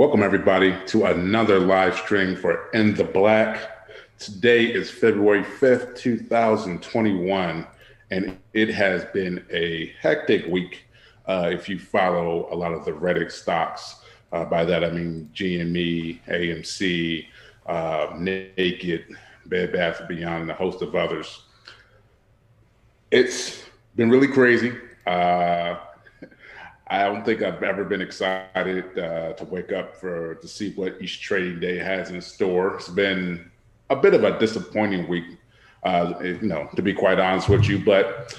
Welcome, everybody, to another live stream for In the Black. Today is February 5th, 2021, and it has been a hectic week if you follow a lot of the Reddit stocks. By that, I mean GME, AMC, Naked, Bed Bath & Beyond, and a host of others. It's been really crazy. I don't think I've ever been excited to wake up to see what each trading day has in store. It's been a bit of a disappointing week, to be quite honest with you. But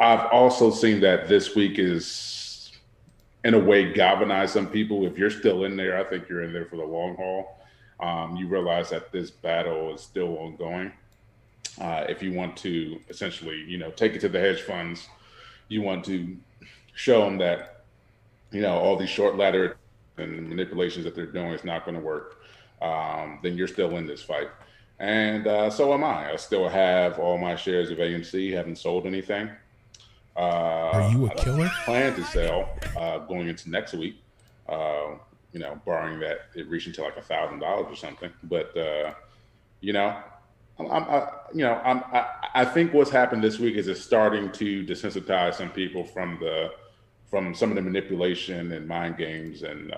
I've also seen that this week is, in a way, galvanized some people. If you're still in there, I think you're in there for the long haul. You realize that this battle is still ongoing. If you want to essentially, take it to the hedge funds, you want to show them that all these short ladder and manipulations that they're doing is not going to work, then you're still in this fight. And so am I. I still have all my shares of AMC, haven't sold anything. Are you a killer? I plan to sell going into next week, barring that it reaches to like $1,000 or something. But, I think what's happened this week is it's starting to desensitize some people from some of the manipulation and mind games and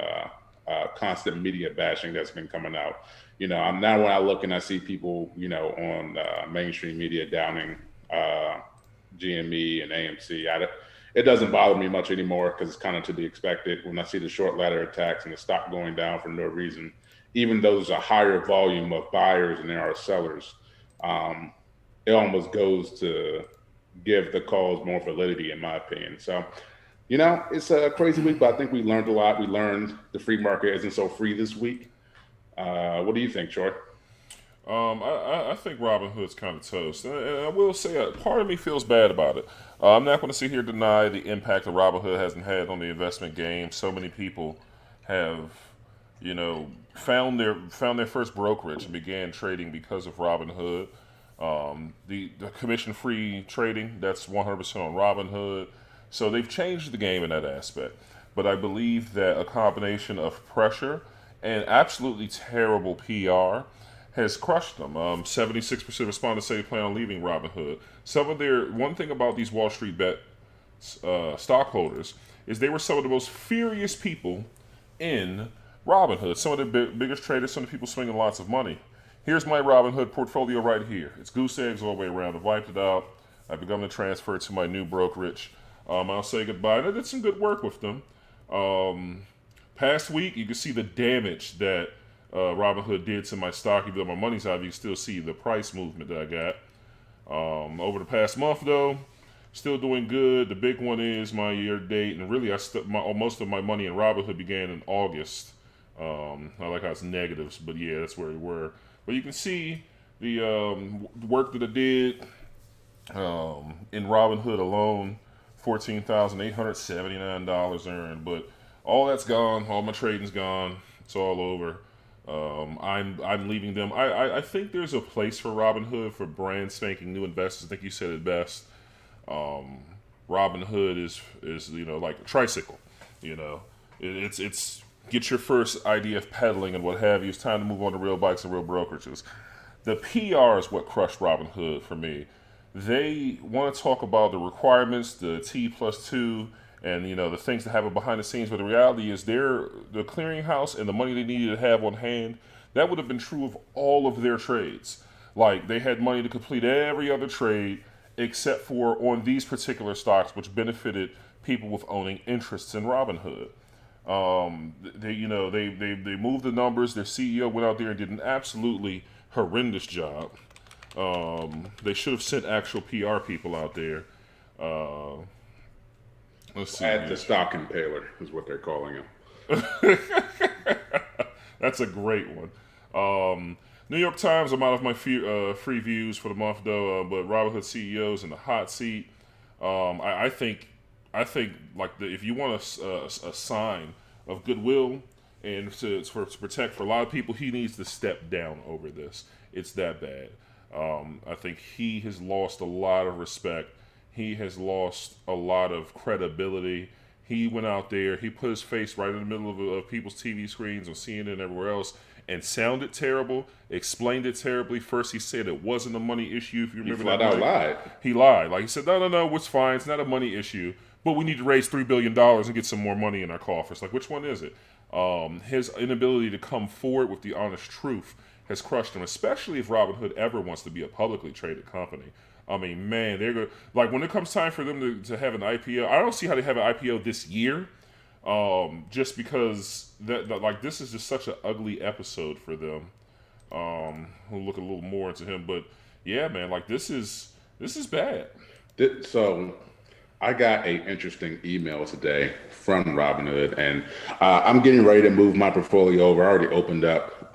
constant media bashing that's been coming out. Now when I look and I see people, on mainstream media downing GME and AMC, it doesn't bother me much anymore because it's kind of to be expected. When I see the short ladder attacks and the stock going down for no reason, even though there's a higher volume of buyers than there are sellers, it almost goes to give the cause more validity, in my opinion. So, it's a crazy week, but I think we learned a lot. We learned the free market isn't so free this week. What do you think, Troy? I think Robinhood's kind of toast. And I will say, part of me feels bad about it. I'm not going to sit here and deny the impact that Robinhood hasn't had on the investment game. So many people have, found their first brokerage and began trading because of Robinhood. The commission-free trading, that's 100% on Robinhood. So they've changed the game in that aspect. But I believe that a combination of pressure and absolutely terrible PR has crushed them. 76% of respondents say they plan on leaving Robinhood. One thing about these Wallstreetbets stockholders is they were some of the most furious people in Robinhood. Some of the biggest traders, some of the people swinging lots of money. Here's my Robinhood portfolio right here. It's goose eggs all the way around. I've wiped it out. I've begun to transfer it to my new brokerage. I'll say goodbye. And I did some good work with them. Past week, you can see the damage that Robinhood did to my stock. Even though my money's out, you can still see the price movement that I got. Over the past month, though, still doing good. The big one is my year to date, and really, most of my money in Robinhood began in August. I like how it's negatives, but yeah, that's where we were. But you can see the work that I did in Robinhood alone. $14,879 earned, but all that's gone. All my trading's gone. It's all over. I'm leaving them. I think there's a place for Robinhood for brand spanking new investors. I think you said it best. Robinhood is like a tricycle. It's get your first idea of pedaling and what have you. It's time to move on to real bikes and real brokerages. The PR is what crushed Robinhood for me. They want to talk about the requirements, the T+2, and the things that happen behind the scenes. But the reality is, the clearinghouse and the money they needed to have on hand, that would have been true of all of their trades. Like they had money to complete every other trade except for on these particular stocks, which benefited people with owning interests in Robinhood. They moved the numbers. Their CEO went out there and did an absolutely horrendous job. They should have sent actual PR people out there. Let's see. At the stock impaler is what they're calling him. That's a great one. New York Times, I'm out of my free views for the month, though. But Robinhood CEO's in the hot seat. I think like if you want a sign of goodwill and to protect for a lot of people, he needs to step down over this. It's that bad. I think he has lost a lot of respect. He has lost a lot of credibility. He went out there, he put his face right in the middle of people's TV screens on CNN and everywhere else, and sounded terrible, explained it terribly. First, he said it wasn't a money issue. If you remember flat out lied. He lied. Like he said, no, it's fine. It's not a money issue, but we need to raise $3 billion and get some more money in our coffers. Like, which one is it? His inability to come forward with the honest truth has crushed him, especially if Robinhood ever wants to be a publicly traded company. I mean, man, they're good. Like, when it comes time for them to have an IPO, I don't see how they have an IPO this year, just because that like this is just such an ugly episode for them. We'll look a little more into him, but yeah, man, like this is bad. So I got an interesting email today from Robinhood, and I'm getting ready to move my portfolio over. I already opened up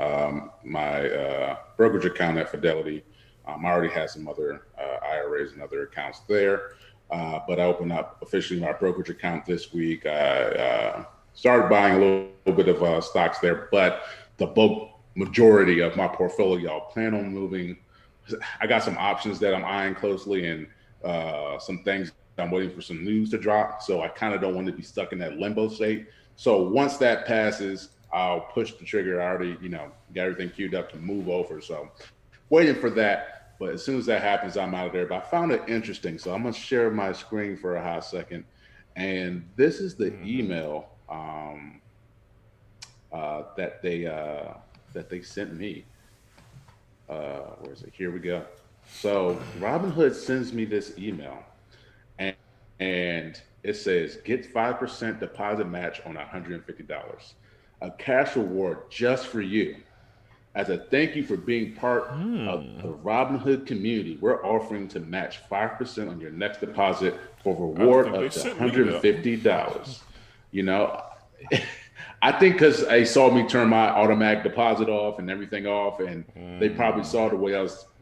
my brokerage account at Fidelity. I already had some other IRAs and other accounts there, but I opened up officially my brokerage account this week. I started buying a little bit of stocks there, but the bulk majority of my portfolio I plan on moving. I got some options that I'm eyeing closely, and some things I'm waiting for some news to drop. So I kind of don't want to be stuck in that limbo state. So once that passes, I'll push the trigger. I already, got everything queued up to move over. So waiting for that. But as soon as that happens, I'm out of there. But I found it interesting. So I'm going to share my screen for a hot second. And this is the email that they sent me. Where is it? Here we go. So Robinhood sends me this email, and it says, get 5% deposit match on $150. A cash reward just for you. As a thank you for being part of the Robinhood community, we're offering to match 5% on your next deposit for a reward of $150. I think because they saw me turn my automatic deposit off and everything off, and they probably saw the way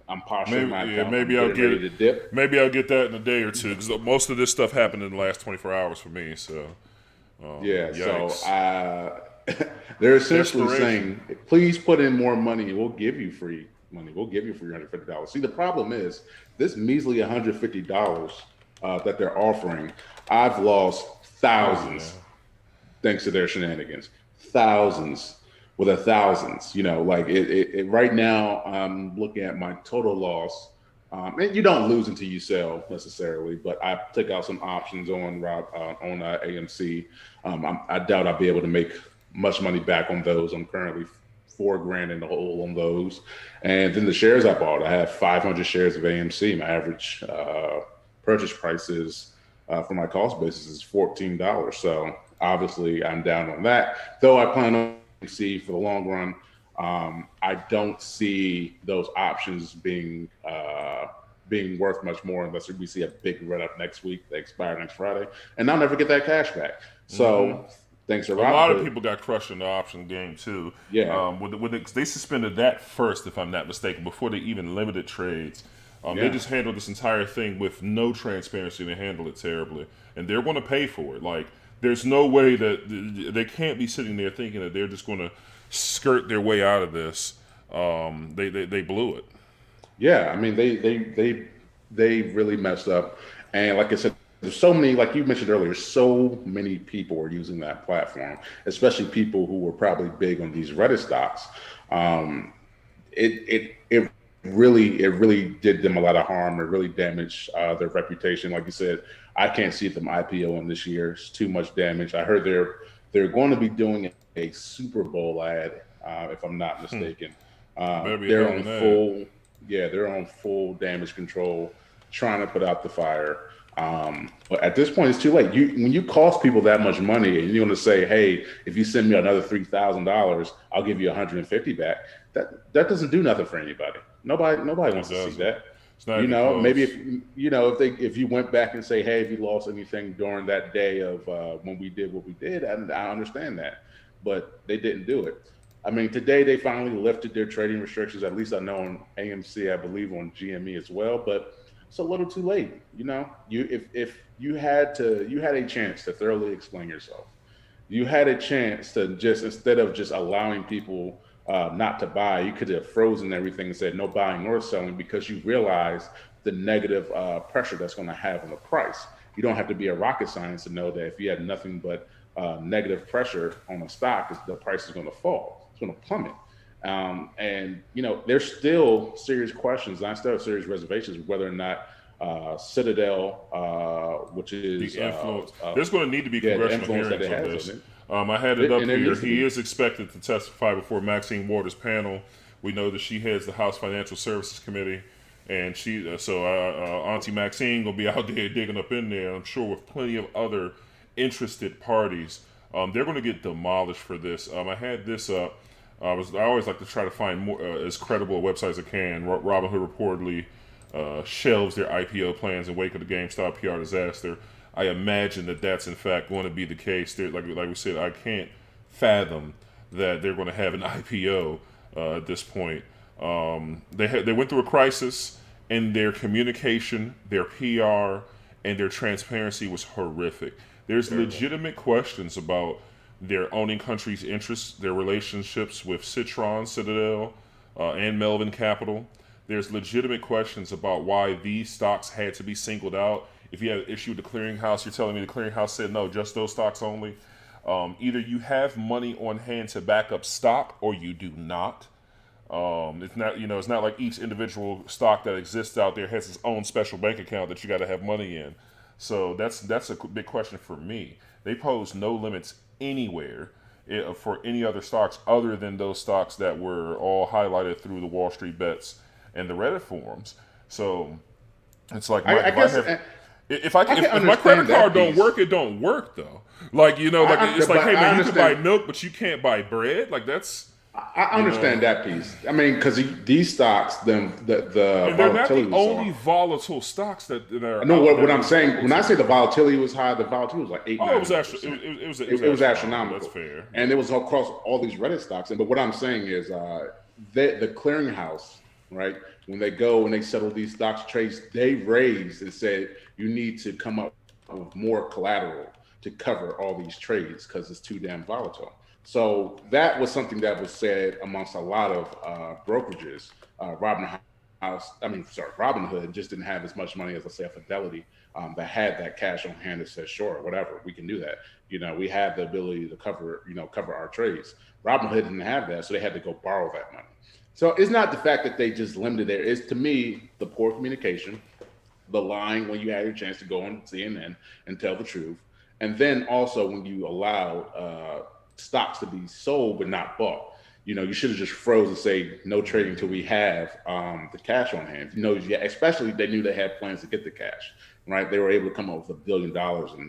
I'm posturing my account. Maybe I'll get that in a day or two, because most of this stuff happened in the last 24 hours for me. So yikes. So they're essentially saying, please put in more money and we'll give you free money. We'll give you $350. See, the problem is this measly $150 that they're offering, I've lost thousands thanks to their shenanigans. Thousands with a thousands. Right now I'm looking at my total loss. And you don't lose until you sell necessarily, but I took out some options on AMC. I doubt I'll be able to make much money back on those. I'm currently $4,000 in the hole on those. And then the shares I bought, I have 500 shares of AMC. My average purchase price is for my cost basis is $14. So obviously I'm down on that. Though I plan on AMC for the long run. I don't see those options being worth much more unless we see a big run up next week. They expire next Friday, and I'll never get that cash back. So thanks to Robinhood. A lot of people got crushed in the option game too. Yeah, they suspended that first, if I'm not mistaken, before they even limited trades. They just handled this entire thing with no transparency. They handled it terribly, and they're going to pay for it. Like, there's no way that they can't be sitting there thinking that they're just going to skirt their way out of this. They blew it. Yeah, I mean they really messed up, and like I said, there's so many, like you mentioned earlier, so many people are using that platform, especially people who were probably big on these Reddit stocks. It really did them a lot of harm. It really damaged their reputation. Like you said, I can't see them IPOing this year. It's too much damage. I heard they're going to be doing a Super Bowl ad, if I'm not mistaken. They're on full damage control, trying to put out the fire. But at this point, it's too late. When you cost people that much money and you're going to say, hey, if you send me another $3,000, I'll give you $150 back. That doesn't do nothing for anybody. Nobody wants to see that. Maybe if you went back and say, hey, if you lost anything during that day of when we did what we did, I understand that, but they didn't do it. I mean, today they finally lifted their trading restrictions. At least I know on AMC, I believe on GME as well, but it's a little too late. If you had a chance to thoroughly explain yourself, you had a chance to just, instead of just allowing people not to buy, you could have frozen everything and said no buying or selling, because you realize the negative pressure that's going to have on the price. you don't have to be a rocket science to know that if you have nothing but negative pressure on a stock, the price is going to fall. It's going to plummet. And there's still serious questions. I still have serious reservations whether or not Citadel, which is the influence. There's going to need to be congressional hearings on this. I had it up here. He is expected to testify before Maxine Waters' panel. We know that she heads the House Financial Services Committee, and Auntie Maxine gonna be out there digging up in there. I'm sure with plenty of other interested parties. They're going to get demolished for this. I had this up. I always like to try to find more as credible a website as I can. Robinhood reportedly shelves their IPO plans in wake of the GameStop PR disaster. I imagine that that's in fact going to be the case. Like we said, I can't fathom that they're going to have an IPO at this point. They went through a crisis, and their communication, their PR, and their transparency was horrific. There's legitimate questions about their owning countries' interests, their relationships with Citadel, and Melvin Capital. There's legitimate questions about why these stocks had to be singled out. If you had an issue with the clearinghouse, you're telling me the clearinghouse said no, just those stocks only. Either you have money on hand to back up stock, or you do not. It's not like each individual stock that exists out there has its own special bank account that you got to have money in. So that's a big question for me. They pose no limits anywhere for any other stocks other than those stocks that were all highlighted through the Wallstreetbets and the Reddit forums. So it's like if my credit card don't work, it don't work though. It's like, hey man, you can buy milk, but you can't buy bread. Like that's. I understand that piece. I mean, because these stocks, they're not the only volatile stocks that are. No, what I'm saying, when I say the volatility was high, the volatility was like 8. Oh, it was astronomical. That's fair. And it was across all these Reddit stocks. But what I'm saying is, the clearinghouse, right? When they go and they settle these stocks trades, they raised and said you need to come up with more collateral to cover all these trades because it's too damn volatile. So that was something that was said amongst a lot of brokerages. Robinhood just didn't have as much money as, let's say, a Fidelity that had that cash on hand that said, sure, whatever, we can do that. We have the ability to cover our trades. Robinhood didn't have that, so they had to go borrow that money. So it's not the fact that they just limited there. It's, to me, the poor communication, the lying when you had your chance to go on CNN and tell the truth, and then also when you allowed stocks to be sold but not bought. You should have just froze and say no trading until we have the cash on hand. Especially they knew they had plans to get the cash, right? They were able to come up with $1 billion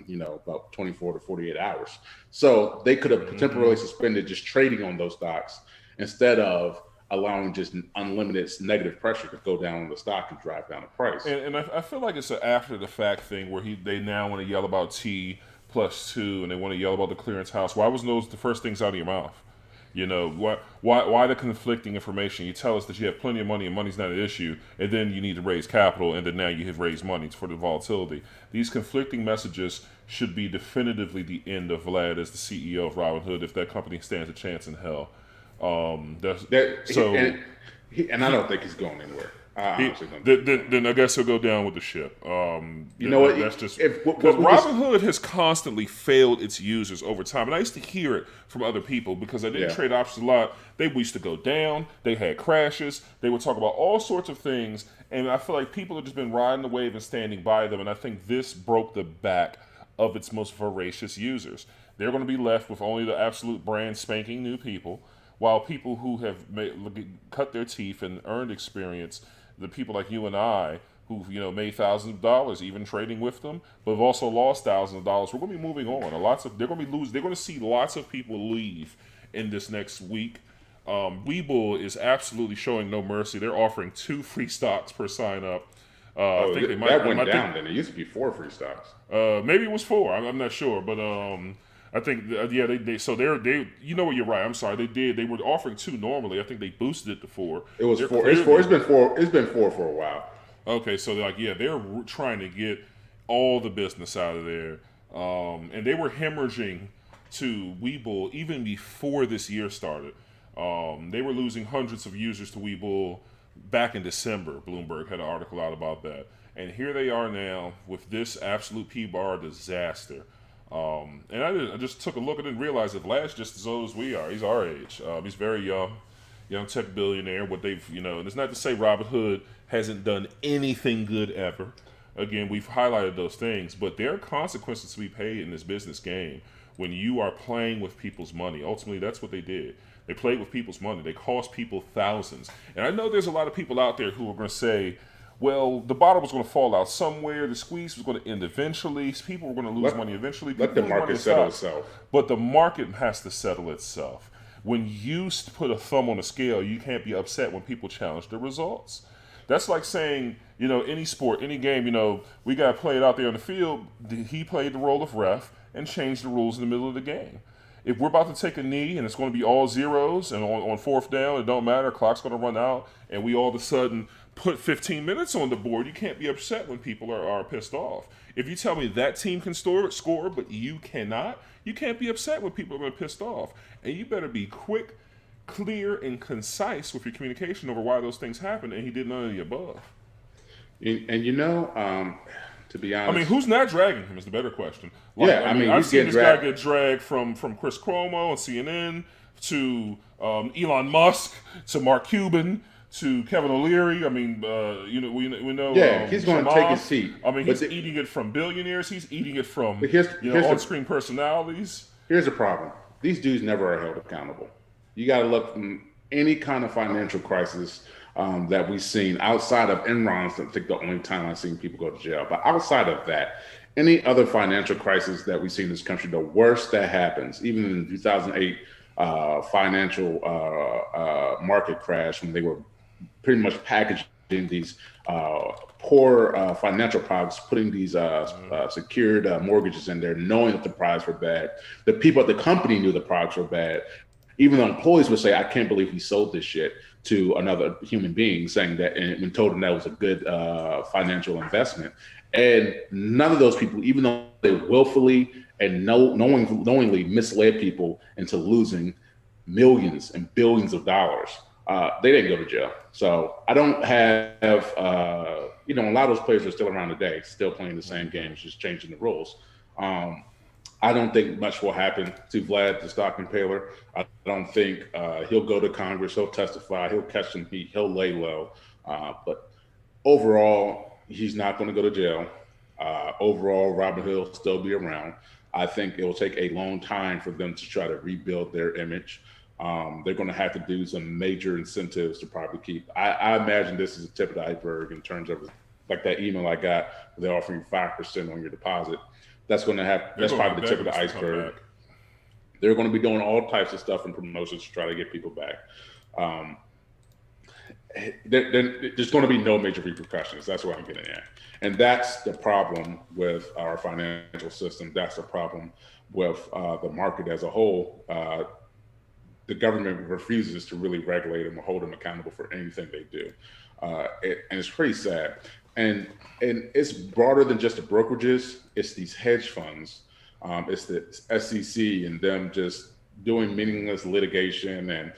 in about 24 to 48 hours. So they could have temporarily suspended just trading on those stocks instead of allowing just unlimited negative pressure to go down on the stock and drive down the price. And I feel like it's an after the fact thing where they now want to yell about T+2 and they want to yell about the clearance house. Why wasn't those the first things out of your mouth? Why the conflicting information? You tell us that you have plenty of money and money's not an issue, and then you need to raise capital, and then now you have raised money for the volatility. These conflicting messages should be definitively the end of Vlad as the CEO of Robinhood if that company stands a chance in hell. And I don't think he's going anywhere. Then I guess he'll go down with the ship. That's just because Robinhood has constantly failed its users over time, and I used to hear it from other people because I didn't trade options a lot. They used to go down. They had crashes. They would talk about all sorts of things, and I feel like people have just been riding the wave and standing by them. And I think this broke the back of its most voracious users. They're going to be left with only the absolute brand spanking new people, while people who have cut their teeth and earned experience. The people like you and I who've made thousands of dollars even trading with them, but have also lost thousands of dollars. We're going to be moving on. They're going to see lots of people leave in this next week. Webull is absolutely showing no mercy. They're offering 2 free stocks per sign up. I think that went down. Then it used to be 4 free stocks. Maybe it was 4. I'm not sure, but I think they you know what, you're right. I'm sorry, they were offering 2 normally. I think they boosted it to 4. It was 4. It's been 4. It's been 4 for a while. Okay, so they're trying to get all the business out of there, and they were hemorrhaging to Webull even before this year started. They were losing hundreds of users to Webull back in December. Bloomberg had an article out about that. And here they are now with this absolute P-bar disaster. And I just took a look at it and realized that Vlad's just as old as we are. He's our age. He's very young tech billionaire. What they've, and it's not to say Robinhood hasn't done anything good ever. Again, we've highlighted those things, but there are consequences to be paid in this business game when you are playing with people's money. Ultimately, that's what they did. They played with people's money. They cost people thousands. And I know there's a lot of people out there who are going to say, well, the bottom was going to fall out somewhere. The squeeze was going to end eventually. People were going to lose money eventually. Let the market settle itself. But the market has to settle itself. When you put a thumb on the scale, you can't be upset when people challenge the results. That's like saying, any sport, any game, we got to play it out there on the field. He played the role of ref and changed the rules in the middle of the game. If we're about to take a knee and it's going to be all zeros and on fourth down, it don't matter, clock's going to run out, and we all of a sudden put 15 minutes on the board, you can't be upset when people are pissed off. If you tell me that team can score, but you cannot, you can't be upset when people are pissed off. And you better be quick, clear, and concise with your communication over why those things happen, and he did none of the above. And to be honest, who's not dragging him is the better question. I've seen this guy get dragged from Chris Cuomo on CNN to Elon Musk to Mark Cuban to Kevin O'Leary. we know. Yeah, he's going to take his seat. He's eating it from billionaires. He's eating it from on-screen personalities. Here's the problem: these dudes never are held accountable. You got to look from any kind of financial crisis that we've seen outside of Enron's. I think the only time I've seen people go to jail. But outside of that, any other financial crisis that we see in this country, the worst that happens, even in 2008 financial market crash, when they were pretty much packaging these poor financial products, putting these secured mortgages in there, knowing that the products were bad. The people at the company knew the products were bad. Even the employees would say, I can't believe he sold this shit to another human being, saying that, and told him that was a good financial investment. And none of those people, even though they willfully and knowingly misled people into losing millions and billions of dollars, they didn't go to jail. So I don't have, a lot of those players are still around today, still playing the same games, just changing the rules. I don't think much will happen to Vlad the Stock Impaler. I don't think he'll go to Congress, he'll testify, he'll catch some heat, he'll lay low. But overall, he's not going to go to jail. Overall, Robinhood will still be around. I think it will take a long time for them to try to rebuild their image. They're going to have to do some major incentives to probably keep. I imagine this is a tip of the iceberg in terms of like that email I got, they're offering 5% on your deposit. That's probably the tip of the iceberg. They're going to be doing all types of stuff and promotions to try to get people back. There's going to be no major repercussions. That's what I'm getting at. And that's the problem with our financial system. That's the problem with the market as a whole. The government refuses to really regulate them or hold them accountable for anything they do. And it's pretty sad. And it's broader than just the brokerages. It's these hedge funds. It's the SEC and them just doing meaningless litigation. And,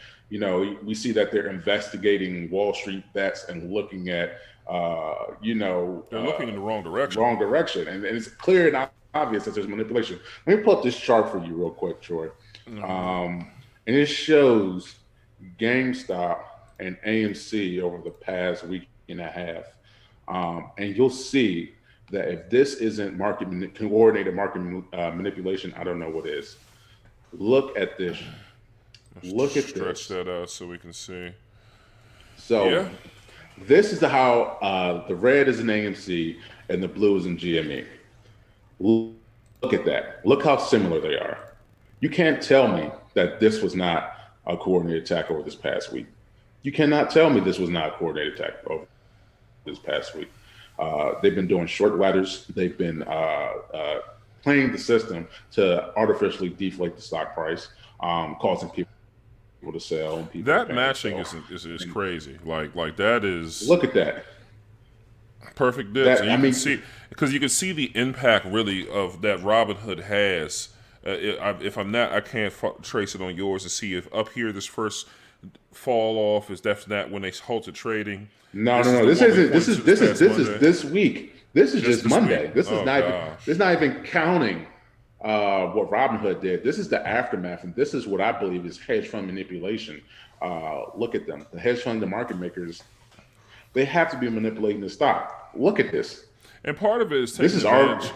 we see that they're investigating Wallstreetbets and looking at, they're looking in the wrong direction. And it's clear and obvious that there's manipulation. Let me pull up this chart for you real quick, Troy. And it shows GameStop and AMC over the past week and a half. And you'll see that if this isn't coordinated market manipulation, I don't know what is. Look at this. Stretch that out so we can see. So yeah. This is how the red is in AMC and the blue is in GME. Look at that. Look how similar they are. You can't tell me that this was not a coordinated attack over this past week. You cannot tell me this was not a coordinated attack over this past week. They've been doing short ladders. They've been playing the system to artificially deflate the stock price, causing people to sell. And people that matching is crazy. Like that is. Look at that. Perfect dips. You can see the impact really of that Robinhood has. If I'm not, I can't trace it on yours to see if up here this first fall off? Is that when they halted trading? No, This no, is no. the This one we isn't. pointed to this past This is Monday. this week. This is Just just this week? Monday. This is Oh not even. This is gosh. not even counting what Robinhood did. This is the aftermath, and this is what I believe is hedge fund manipulation. Look at them. The hedge fund, the market makers, they have to be manipulating the stock. Look at this. And part of it is This taking is our. advantage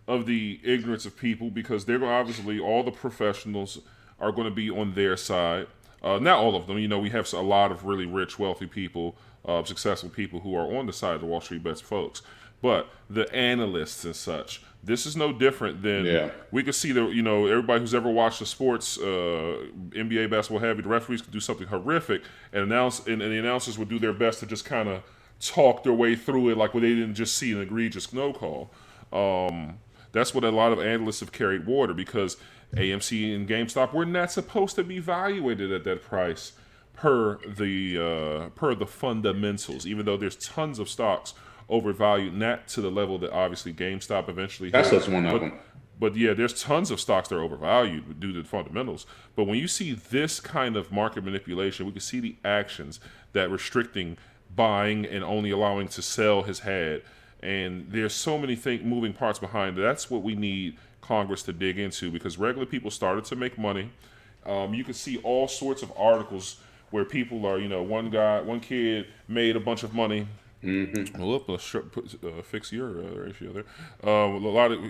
of the ignorance of people because they're obviously all the professionals are going to be on their side. Not all of them. We have a lot of really rich, wealthy people, successful people who are on the side of the Wall Street Bets folks. But the analysts and such, this is no different than Yeah. we could see everybody who's ever watched the sports, NBA basketball heavy, the referees could do something horrific and the announcers would do their best to just kind of talk their way through it like when they didn't just see an egregious no call. That's what a lot of analysts have carried water because AMC and GameStop were not supposed to be valuated at that price per the fundamentals. Even though there's tons of stocks overvalued, not to the level that obviously GameStop eventually hit. That's just one of them. But yeah, there's tons of stocks that are overvalued due to the fundamentals. But when you see this kind of market manipulation, we can see the actions that restricting buying and only allowing to sell has had. And there's so many moving parts behind it. That's what we need Congress to dig into because regular people started to make money. You can see all sorts of articles where people are, one kid made a bunch of money. Mm-hmm. Well, fix your ratio there.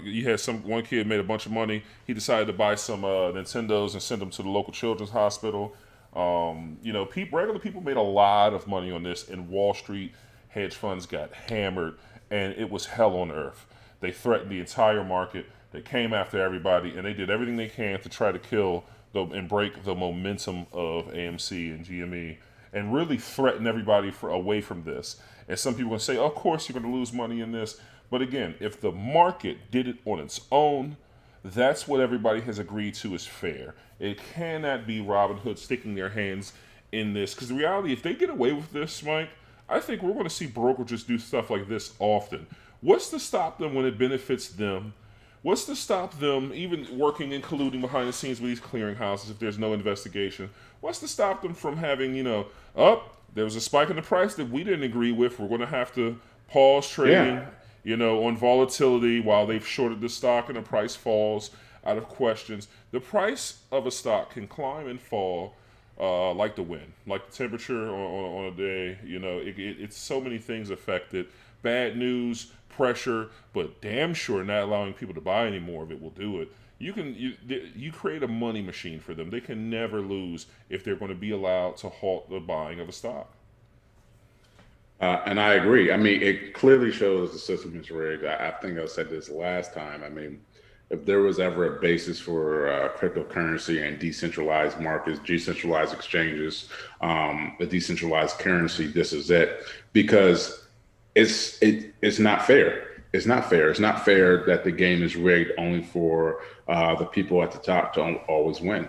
You had one kid made a bunch of money. He decided to buy some Nintendos and send them to the local children's hospital. Regular people made a lot of money on this, and Wall Street hedge funds got hammered, and it was hell on earth. They threatened the entire market. They came after everybody, and they did everything they can to try to kill and break the momentum of AMC and GME, and really threaten everybody away from this. And some people are going to say, of course you're going to lose money in this. But again, if the market did it on its own, that's what everybody has agreed to is fair. It cannot be Robinhood sticking their hands in this. Because the reality, if they get away with this, Mike, I think we're going to see brokerages do stuff like this often. What's to stop them when it benefits them? What's to stop them even working and colluding behind the scenes with these clearinghouses if there's no investigation? What's to stop them from having, there was a spike in the price that we didn't agree with. We're going to have to pause trading, on volatility while they've shorted the stock and the price falls out of questions. The price of a stock can climb and fall like the wind, like the temperature on a day. It's so many things affect it. Bad news, pressure, but damn sure not allowing people to buy any more of it will do it. You create a money machine for them. They can never lose if they're going to be allowed to halt the buying of a stock. And I agree. I mean, it clearly shows the system is rigged. I think I said this last time. I mean, if there was ever a basis for cryptocurrency and decentralized markets, decentralized exchanges, a decentralized currency, this is it. Because it's not fair. It's not fair. It's not fair that the game is rigged only for the people at the top to always win.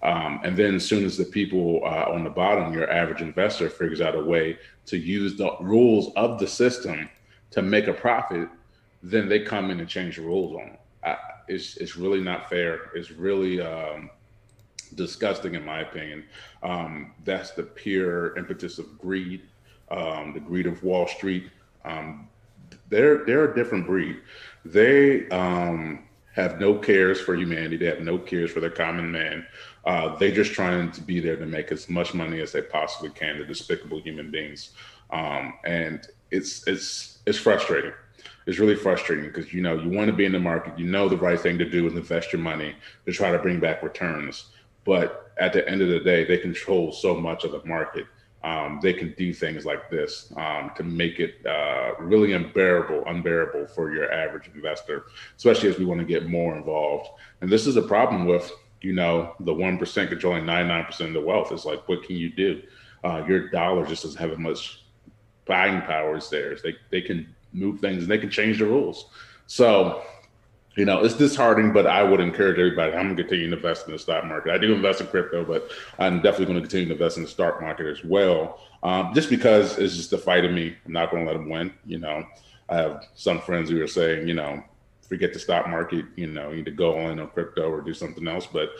And then as soon as the people on the bottom, your average investor, figures out a way to use the rules of the system to make a profit, then they come in and change the rules on them. It's really not fair. It's really disgusting, in my opinion. That's the pure impetus of greed, the greed of Wall Street. They're a different breed. They have no cares for humanity. They have no cares for the common man. They're just trying to be there to make as much money as they possibly can. They're despicable human beings, and it's frustrating. It's really frustrating because you want to be in the market. The right thing to do is invest your money to try to bring back returns. But at the end of the day, they control so much of the market. They can do things like this to make it really unbearable for your average investor, especially as we want to get more involved. And this is a problem with, the 1% controlling 99% of the wealth. It's like, what can you do? Your dollar just doesn't have as much buying power as theirs. They can move things and they can change the rules. So, it's disheartening, but I would encourage everybody. I'm going to continue to invest in the stock market. I do invest in crypto, but I'm definitely going to continue to invest in the stock market as well. Just because it's just a fight of me. I'm not going to let them win. I have some friends who are saying, forget the stock market, you need to go on crypto or do something else. But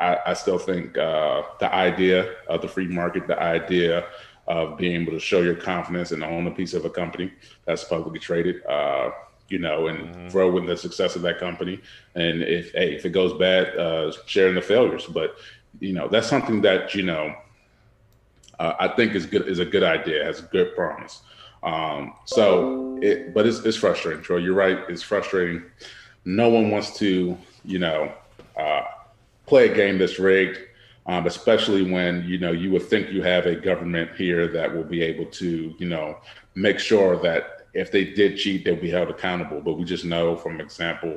I still think the idea of the free market, the idea of being able to show your confidence and own a piece of a company that's publicly traded, and grow with the success of that company. And if it goes bad, sharing the failures. But that's something that I think is a good idea, has good promise. But it's frustrating, Troy. You're right. It's frustrating. No one wants to, uh, play a game that's rigged, especially when you would think you have a government here that will be able to, make sure that if they did cheat, they'll be held accountable. But we just know from example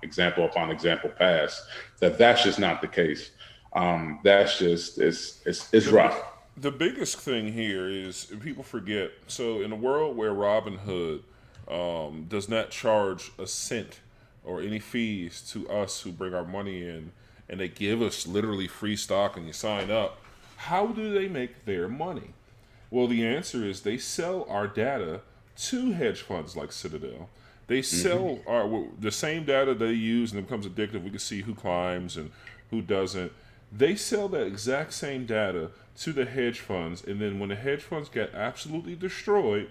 example upon example past, that that's just not the case. That's just it's rough. The biggest thing here is people forget. So in a world where Robinhood does not charge a cent or any fees to us who bring our money in, and they give us literally free stock and you sign up, how do they make their money? Well, the answer is they sell our data to hedge funds like Citadel. They sell the same data they use, and it becomes addictive. We can see who climbs and who doesn't. They sell that exact same data to the hedge funds, and then when the hedge funds get absolutely destroyed,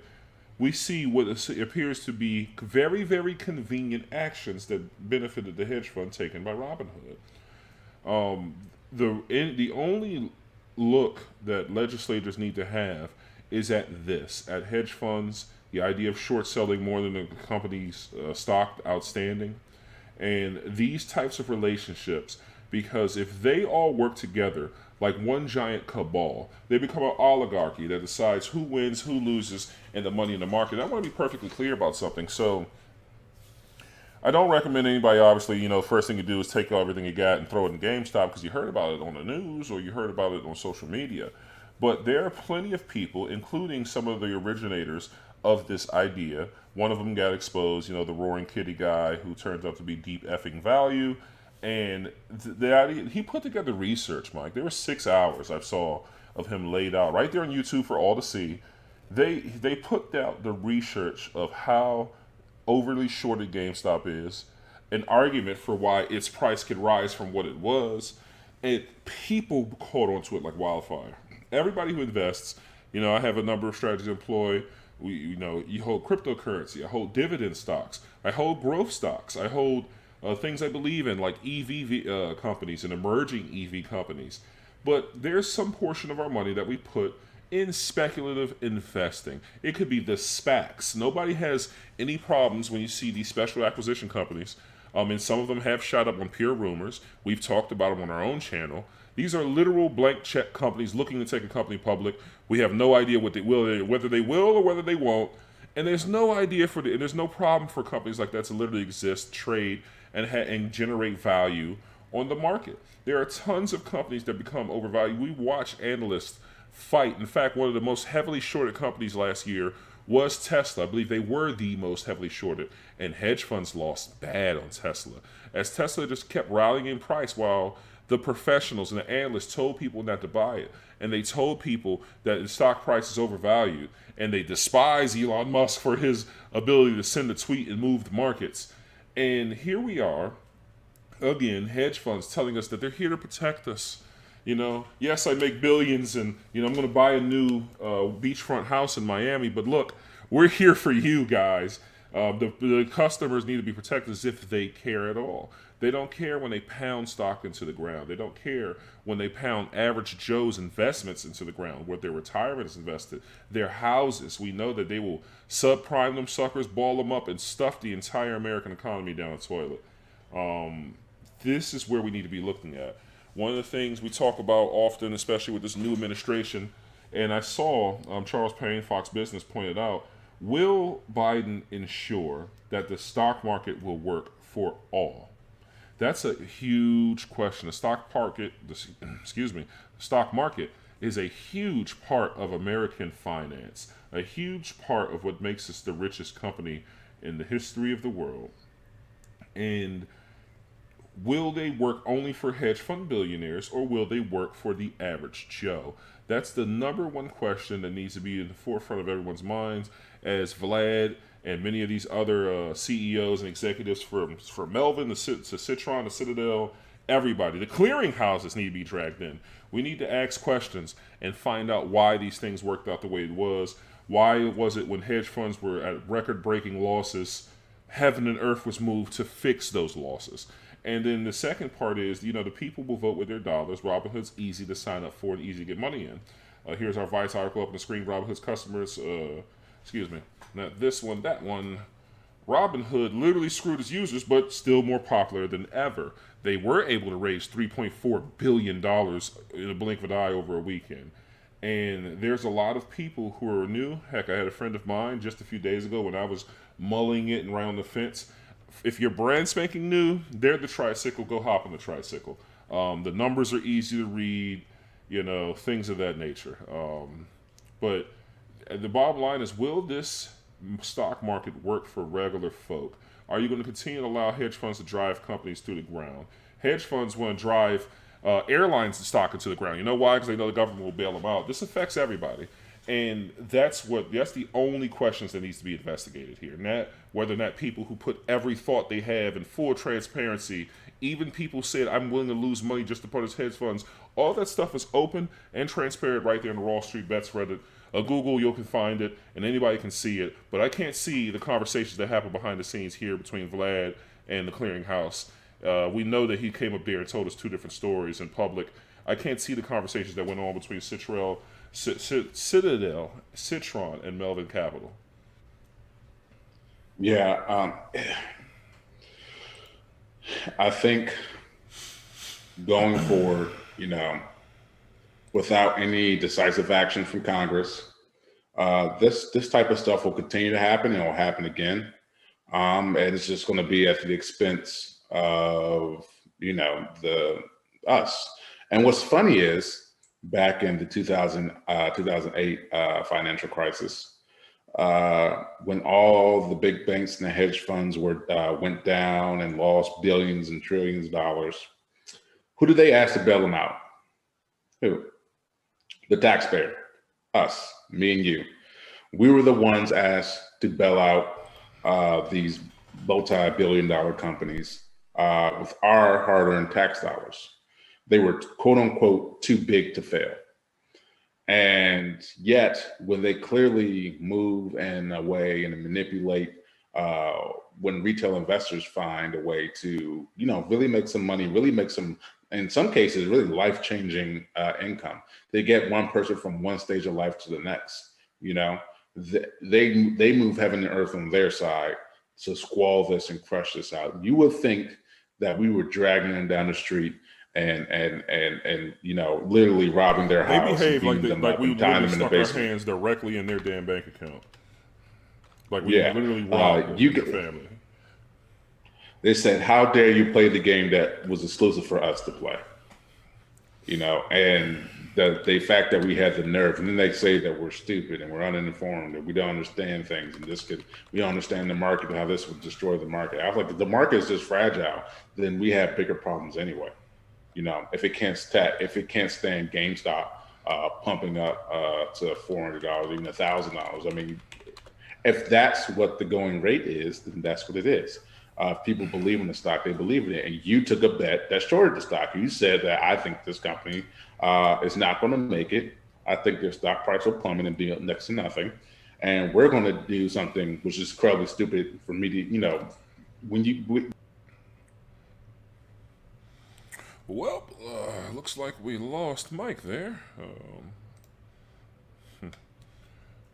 we see what appears to be very, very convenient actions that benefited the hedge fund taken by Robinhood. The only look that legislators need to have is at hedge funds, the idea of short selling more than the company's stock outstanding, and these types of relationships. Because if they all work together like one giant cabal, they become an oligarchy that decides who wins, who loses, and the money in the market. I want to be perfectly clear about something. So I don't recommend anybody, obviously, first thing you do is take everything you got and throw it in GameStop because you heard about it on the news or you heard about it on social media. But there are plenty of people, including some of the originators of this idea. One of them got exposed, the Roaring Kitty guy who turns out to be deep effing value. And the idea, he put together research, Mike. There were 6 hours I saw of him laid out right there on YouTube for all to see. They put out the research of how overly shorted GameStop is, an argument for why its price could rise from what it was, and people caught onto it like wildfire. Everybody who invests, I have a number of strategies employed. You hold cryptocurrency. I hold dividend stocks. I hold growth stocks. I hold things I believe in, like EV companies and emerging EV companies. But there's some portion of our money that we put in speculative investing. It could be the SPACs. Nobody has any problems when you see these special acquisition companies. And some of them have shot up on pure rumors. We've talked about them on our own channel. These are literal blank check companies looking to take a company public. We have no idea what they will, whether they will or whether they won't. And there's no idea there's no problem for companies like that to literally exist, trade, and generate value on the market. There are tons of companies that become overvalued. We watch analysts fight. In fact, one of the most heavily shorted companies last year was Tesla. I believe they were the most heavily shorted, and hedge funds lost bad on Tesla, as Tesla just kept rallying in price while the professionals and the analysts told people not to buy it, and they told people that the stock price is overvalued, and they despise Elon Musk for his ability to send a tweet and move the markets. And here we are, again, hedge funds telling us that they're here to protect us. Yes, I make billions and, I'm going to buy a new beachfront house in Miami. But look, we're here for you guys. The customers need to be protected as if they care at all. They don't care when they pound stock into the ground. They don't care when they pound average Joe's investments into the ground, what their retirement is invested, their houses. We know that they will subprime them suckers, ball them up, and stuff the entire American economy down the toilet. This is where we need to be looking at. One of the things we talk about often, especially with this new administration, and I saw Charles Payne, Fox Business, pointed out, will Biden ensure that the stock market will work for all? That's a huge question. The stock market is a huge part of American finance, a huge part of what makes us the richest company in the history of the world. And will they work only for hedge fund billionaires, or will they work for the average Joe? That's the number one question that needs to be in the forefront of everyone's minds, as Vlad and many of these other CEOs and executives from Melvin to Citron to Citadel Everybody, the clearinghouses need to be dragged in. We need to ask questions and find out why these things worked out the way it was. Why was it when hedge funds were at record-breaking losses, heaven and earth was moved to fix those losses? And then the second part is, the people will vote with their dollars. Robinhood's easy to sign up for and easy to get money in. Here's our Vice article up on the screen. Robinhood's customers, not this one, that one. Robinhood literally screwed its users, but still more popular than ever. They were able to raise $3.4 billion in a blink of an eye over a weekend. And there's a lot of people who are new. Heck, I had a friend of mine just a few days ago when I was mulling it and around the fence. If you're brand spanking new, they're the tricycle. Go hop on the tricycle. The numbers are easy to read, things of that nature. But the bottom line is, will this stock market work for regular folk? Are you going to continue to allow hedge funds to drive companies to the ground? Hedge funds want to drive airlines stock into the ground. You know why? Because they know the government will bail them out. This affects everybody. And that's the only questions that needs to be investigated here. Not whether or not people who put every thought they have in full transparency, even people said, I'm willing to lose money just to purchase hedge funds. All that stuff is open and transparent right there in the Wallstreetbets Reddit. Google, you can find it, and anybody can see it. But I can't see the conversations that happen behind the scenes here between Vlad and the clearinghouse. We know that he came up there and told us two different stories in public. I can't see the conversations that went on between Citadel, Citron, and Melvin Capital. Yeah, I think going forward, without any decisive action from Congress, this type of stuff will continue to happen, and it will happen again. And it's just going to be at the expense of, us. And what's funny is, back in the 2008 financial crisis, when all the big banks and the hedge funds went down and lost billions and trillions of dollars, who did they ask to bail them out? Who? The taxpayer, us, me and you. We were the ones asked to bail out these multi-billion-dollar companies with our hard-earned tax dollars. They were quote unquote too big to fail. And yet, when they clearly move in a way and manipulate, when retail investors find a way to, really make some money, really make some, in some cases, really life-changing income. They get one person from one stage of life to the next. They move heaven and earth on their side to squall this and crush this out. You would think that we were dragging them down the street and literally robbing their house. They behave like we literally stuck our hands directly in their damn bank account. Like we literally robbed their family. They said, "How dare you play the game that was exclusive for us to play?" And the fact that we had the nerve, and then they say that we're stupid and we're uninformed, that we don't understand things, and we don't understand the market and how this would destroy the market. I was like, if the market is just fragile, then we have bigger problems anyway. If it can't stand GameStop pumping up to $400, even $1,000. I mean, if that's what the going rate is, then that's what it is. If people believe in the stock, they believe in it. And you took a bet that shorted the stock. You said that I think this company is not going to make it. I think their stock price will plummet and be next to nothing. And we're going to do something which is incredibly stupid for me to, Well, looks like we lost Mike there.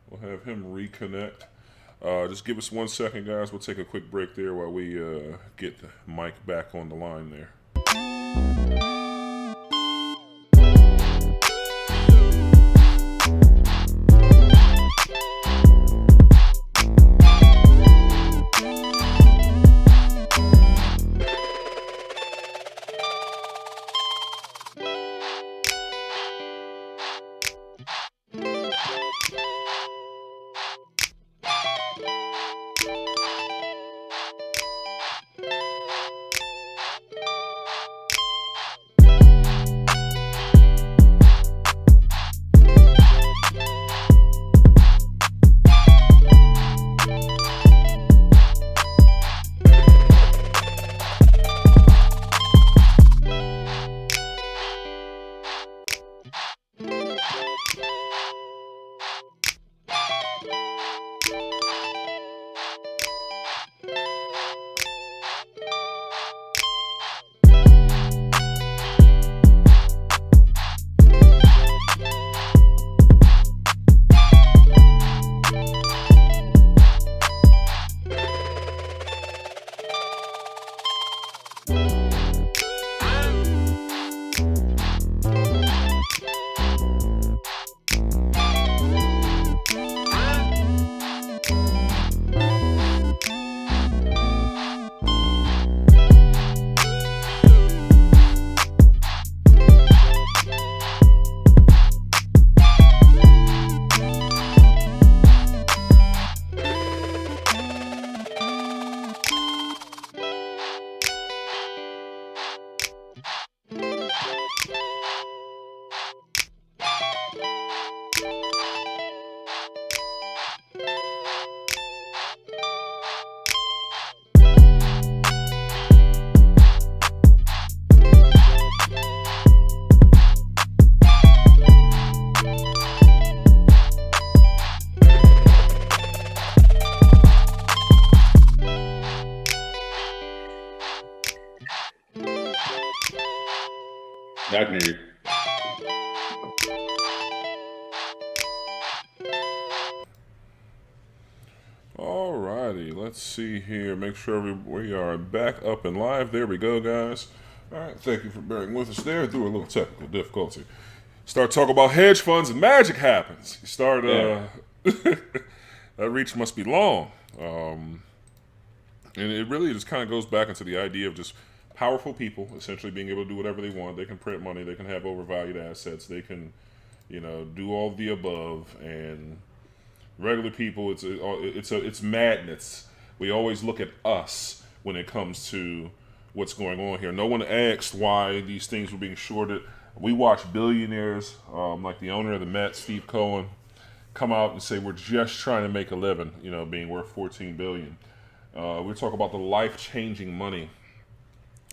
We'll have him reconnect. Just give us 1 second, guys. We'll take a quick break there while we get Mike back on the line there. Yeah, I can hear you. Alrighty, let's see here. Make sure we are back up and live. There we go, guys. All right, thank you for bearing with us there through a little technical difficulty. Start talking about hedge funds and magic happens. You start, that reach must be long. And it really just kind of goes back into the idea of just powerful people essentially being able to do whatever they want. They can print money, they can have overvalued assets, they can, do all the above. And regular people, it's madness. We always look at us when it comes to what's going on here. No one asked why these things were being shorted. We watch billionaires, like the owner of the Mets, Steve Cohen, come out and say we're just trying to make a living, being worth $14 billion. We talk about the life-changing money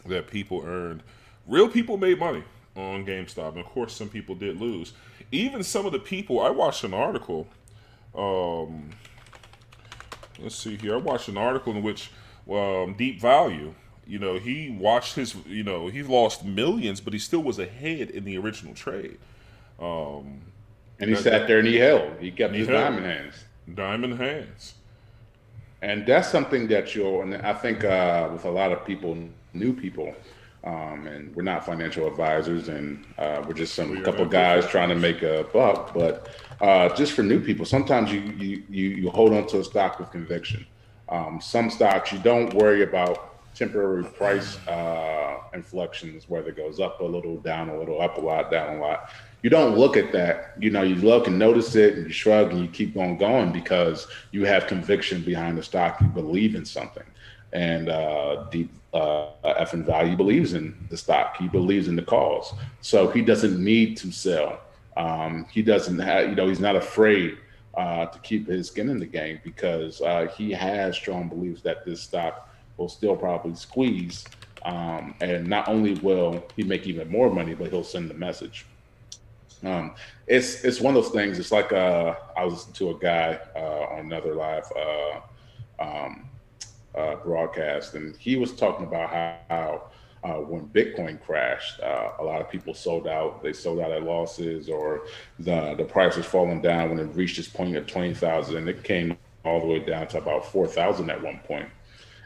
that people earned. Real people made money on GameStop, and of course, some people did lose. Even some of the people, I watched an article. Let's see here. I watched an article in which Deep Value, he watched his, he lost millions, but he still was ahead in the original trade. And he sat there and he held. He kept his diamond hands. Diamond hands. And that's something that and I think with a lot of people, new people, and we're not financial advisors, and we're just a couple guys trying to make a buck. But just for new people, sometimes you hold on to a stock with conviction. Some stocks you don't worry about temporary price inflections, whether it goes up a little, down a little, up a lot, down a lot. You don't look at that. You look and notice it, and you shrug and you keep on going because you have conviction behind the stock. You believe in something. And Deep Value believes in the stock. He believes in the cause. So he doesn't need to sell. He doesn't have, he's not afraid to keep his skin in the game because he has strong beliefs that this stock will still probably squeeze. And not only will he make even more money, but he'll send the message. It's one of those things. It's like I was listening to a guy on another live broadcast, and he was talking about how when Bitcoin crashed, a lot of people sold out. They sold out at losses, or the price was falling down when it reached this point of 20,000, and it came all the way down to about 4,000 at one point.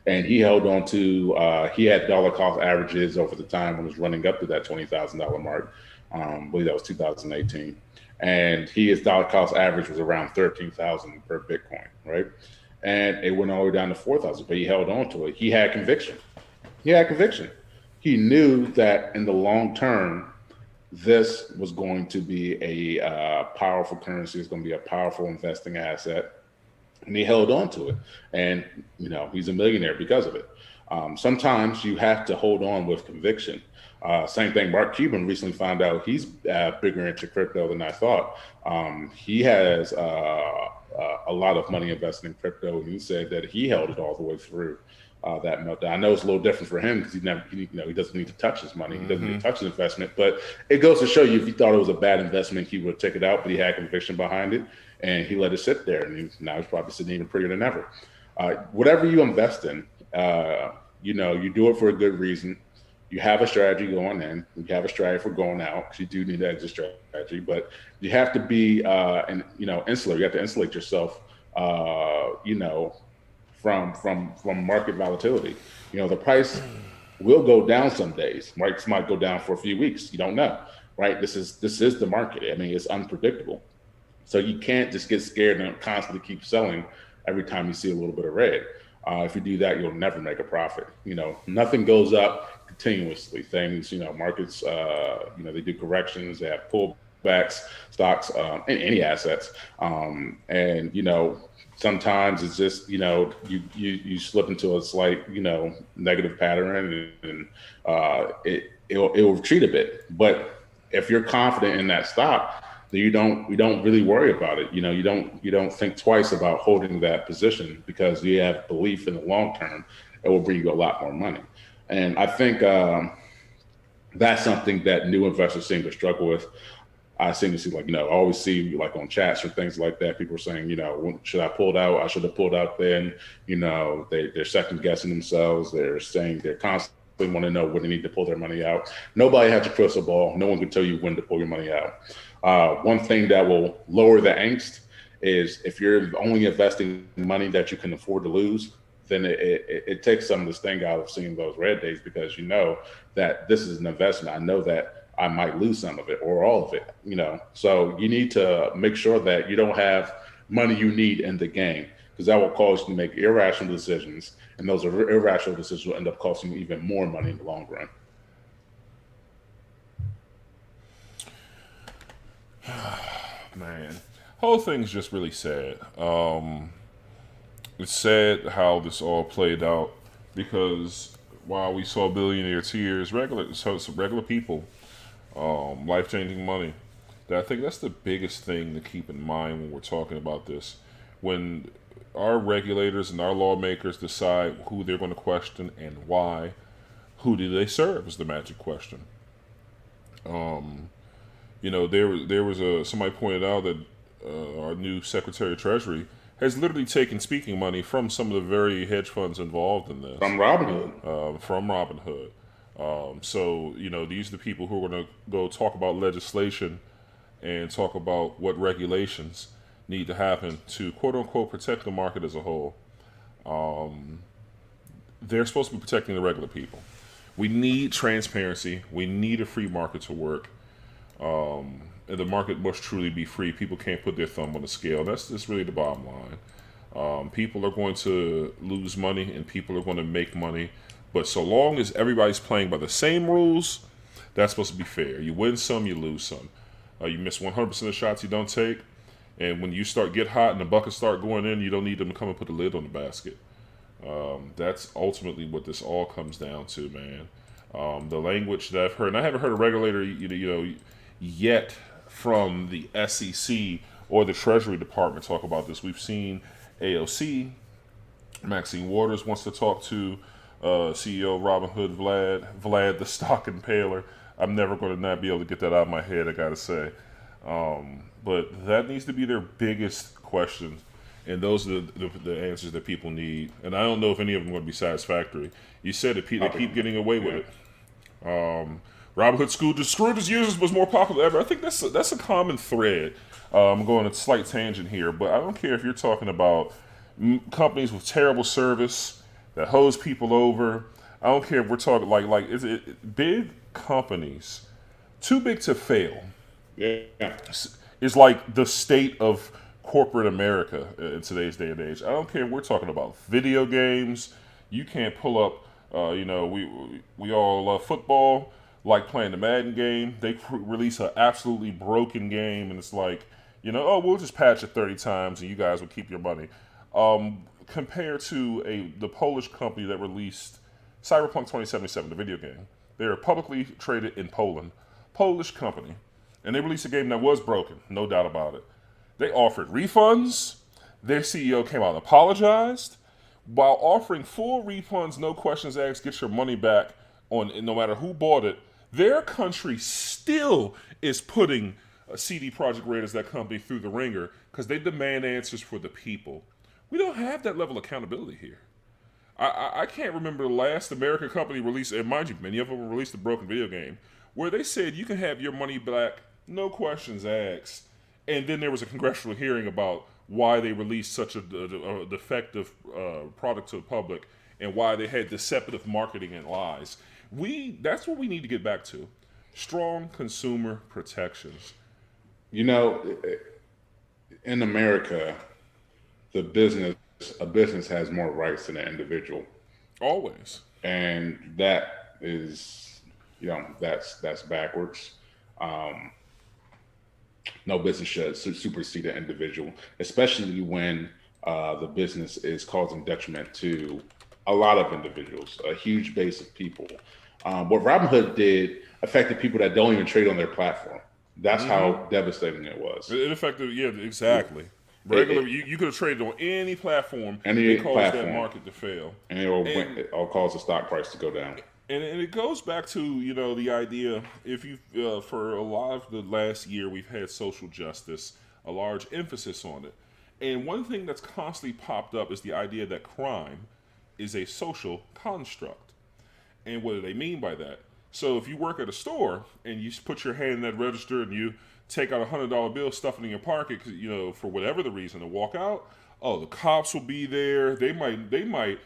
And he held on to. He had dollar cost averages over the time when it was running up to that $20,000 mark. I believe that was 2018, and his dollar cost average was around 13,000 per Bitcoin, right? And it went all the way down to 4,000, but he held on to it. He had conviction. He knew that in the long term, this was going to be a powerful currency. It's going to be a powerful investing asset, and he held on to it. And he's a millionaire because of it. Sometimes you have to hold on with conviction. Same thing. Mark Cuban recently found out he's bigger into crypto than I thought. He has a lot of money invested in crypto, and he said that he held it all the way through that meltdown. I know it's a little different for him because he doesn't need to touch his money. He doesn't need to touch his investment. But it goes to show you, if he thought it was a bad investment, he would take it out. But he had conviction behind it, and he let it sit there. And now he's probably sitting even prettier than ever. Whatever you invest in, you do it for a good reason. You have a strategy going in. You have a strategy for going out, because you do need an exit strategy. But you have to be, insular. You have to insulate yourself, from market volatility. The price will go down some days. Markets might go down for a few weeks. You don't know, right? This is the market. I mean, it's unpredictable. So you can't just get scared and constantly keep selling every time you see a little bit of red. If you do that, you'll never make a profit. Nothing goes up continuously. Things, markets, they do corrections, they have pullbacks, stocks, any assets. Sometimes it's just, you slip into a slight, negative pattern, and it will retreat a bit. But if you're confident in that stock, then we don't really worry about it. You don't think twice about holding that position, because you have belief in the long term it will bring you a lot more money. And I think that's something that new investors seem to struggle with. I seem to see, I always see, on chats or things like that, people are saying, should I pull out? I should have pulled out then. They're second guessing themselves. They're saying they're constantly want to know when they need to pull their money out. Nobody has a crystal ball. No one can tell you when to pull your money out. One thing that will lower the angst is if you're only investing money that you can afford to lose, then it takes some of the sting out of seeing those red days, because you know that this is an investment. I know that I might lose some of it or all of it, So you need to make sure that you don't have money you need in the game, because that will cause you to make irrational decisions, and those irrational decisions will end up costing you even more money in the long run. Man, whole thing's just really sad. It's sad how this all played out, because while we saw billionaire tears, regular people, life-changing money. I think that's the biggest thing to keep in mind when we're talking about this. When our regulators and our lawmakers decide who they're going to question and why, who do they serve is the magic question. There was somebody pointed out that our new Secretary of Treasury has literally taken speaking money from some of the very hedge funds involved in this. From Robinhood. So, these are the people who are going to go talk about legislation and talk about what regulations need to happen to, quote unquote, protect the market as a whole. They're supposed to be protecting the regular people. We need transparency. We need a free market to work. And the market must truly be free. People can't put their thumb on the scale. That's just really the bottom line. People are going to lose money and people are going to make money. But so long as everybody's playing by the same rules, that's supposed to be fair. You win some, you lose some. You miss 100% of the shots you don't take. And when you get hot and the buckets start going in, you don't need them to come and put the lid on the basket. That's ultimately what this all comes down to, man. The language that I've heard, and I haven't heard a regulator, yet from the SEC or the Treasury Department talk about this. We've seen AOC, Maxine Waters wants to talk to CEO of Robinhood, Vlad the Stock Impaler. I'm never going to not be able to get that out of my head, I got to say. But that needs to be their biggest questions, and those are the answers that people need. And I don't know if any of them are going to be satisfactory. You said that they keep getting away with it. Robinhood screwed its users was more popular ever. I think that's a common thread. I'm going on a slight tangent here, but I don't care if you're talking about companies with terrible service that hose people over. I don't care if we're talking like is it big companies too big to fail. Yeah, is like the state of corporate America in today's day and age. I don't care if we're talking about video games. You can't pull up. We all love football. Like playing the Madden game, they release an absolutely broken game, and it's like, we'll just patch it 30 times, and you guys will keep your money. Compared to the Polish company that released Cyberpunk 2077, the video game. They're publicly traded in Poland. Polish company. And they released a game that was broken, no doubt about it. They offered refunds. Their CEO came out and apologized, while offering full refunds, no questions asked, get your money back on no matter who bought it. Their country still is putting CD Projekt Red as that company through the ringer because they demand answers for the people. We don't have that level of accountability here. I can't remember the last American company released, and mind you, many of them released a broken video game, where they said you can have your money back, no questions asked. And then there was a congressional hearing about why they released such a defective product to the public and why they had deceptive marketing and lies. That's what we need to get back to. Strong consumer protections. In America, a business has more rights than an individual. Always. And that is, that's backwards. No business should supersede an individual, especially when the business is causing detriment to a lot of individuals, a huge base of people. What Robinhood did affected people that don't even trade on their platform. That's how devastating it was. It affected, yeah, exactly. You could have traded on any platform. Any it caused platform. that market to fail. And it all caused the stock price to go down. And it goes back to, the idea, if you for a lot of the last year, we've had social justice, a large emphasis on it. And one thing that's constantly popped up is the idea that crime is a social construct. And what do they mean by that? So if you work at a store and you put your hand in that register and you take out $100 bill, stuff it in your pocket, for whatever the reason, and walk out, oh, the cops will be there. They might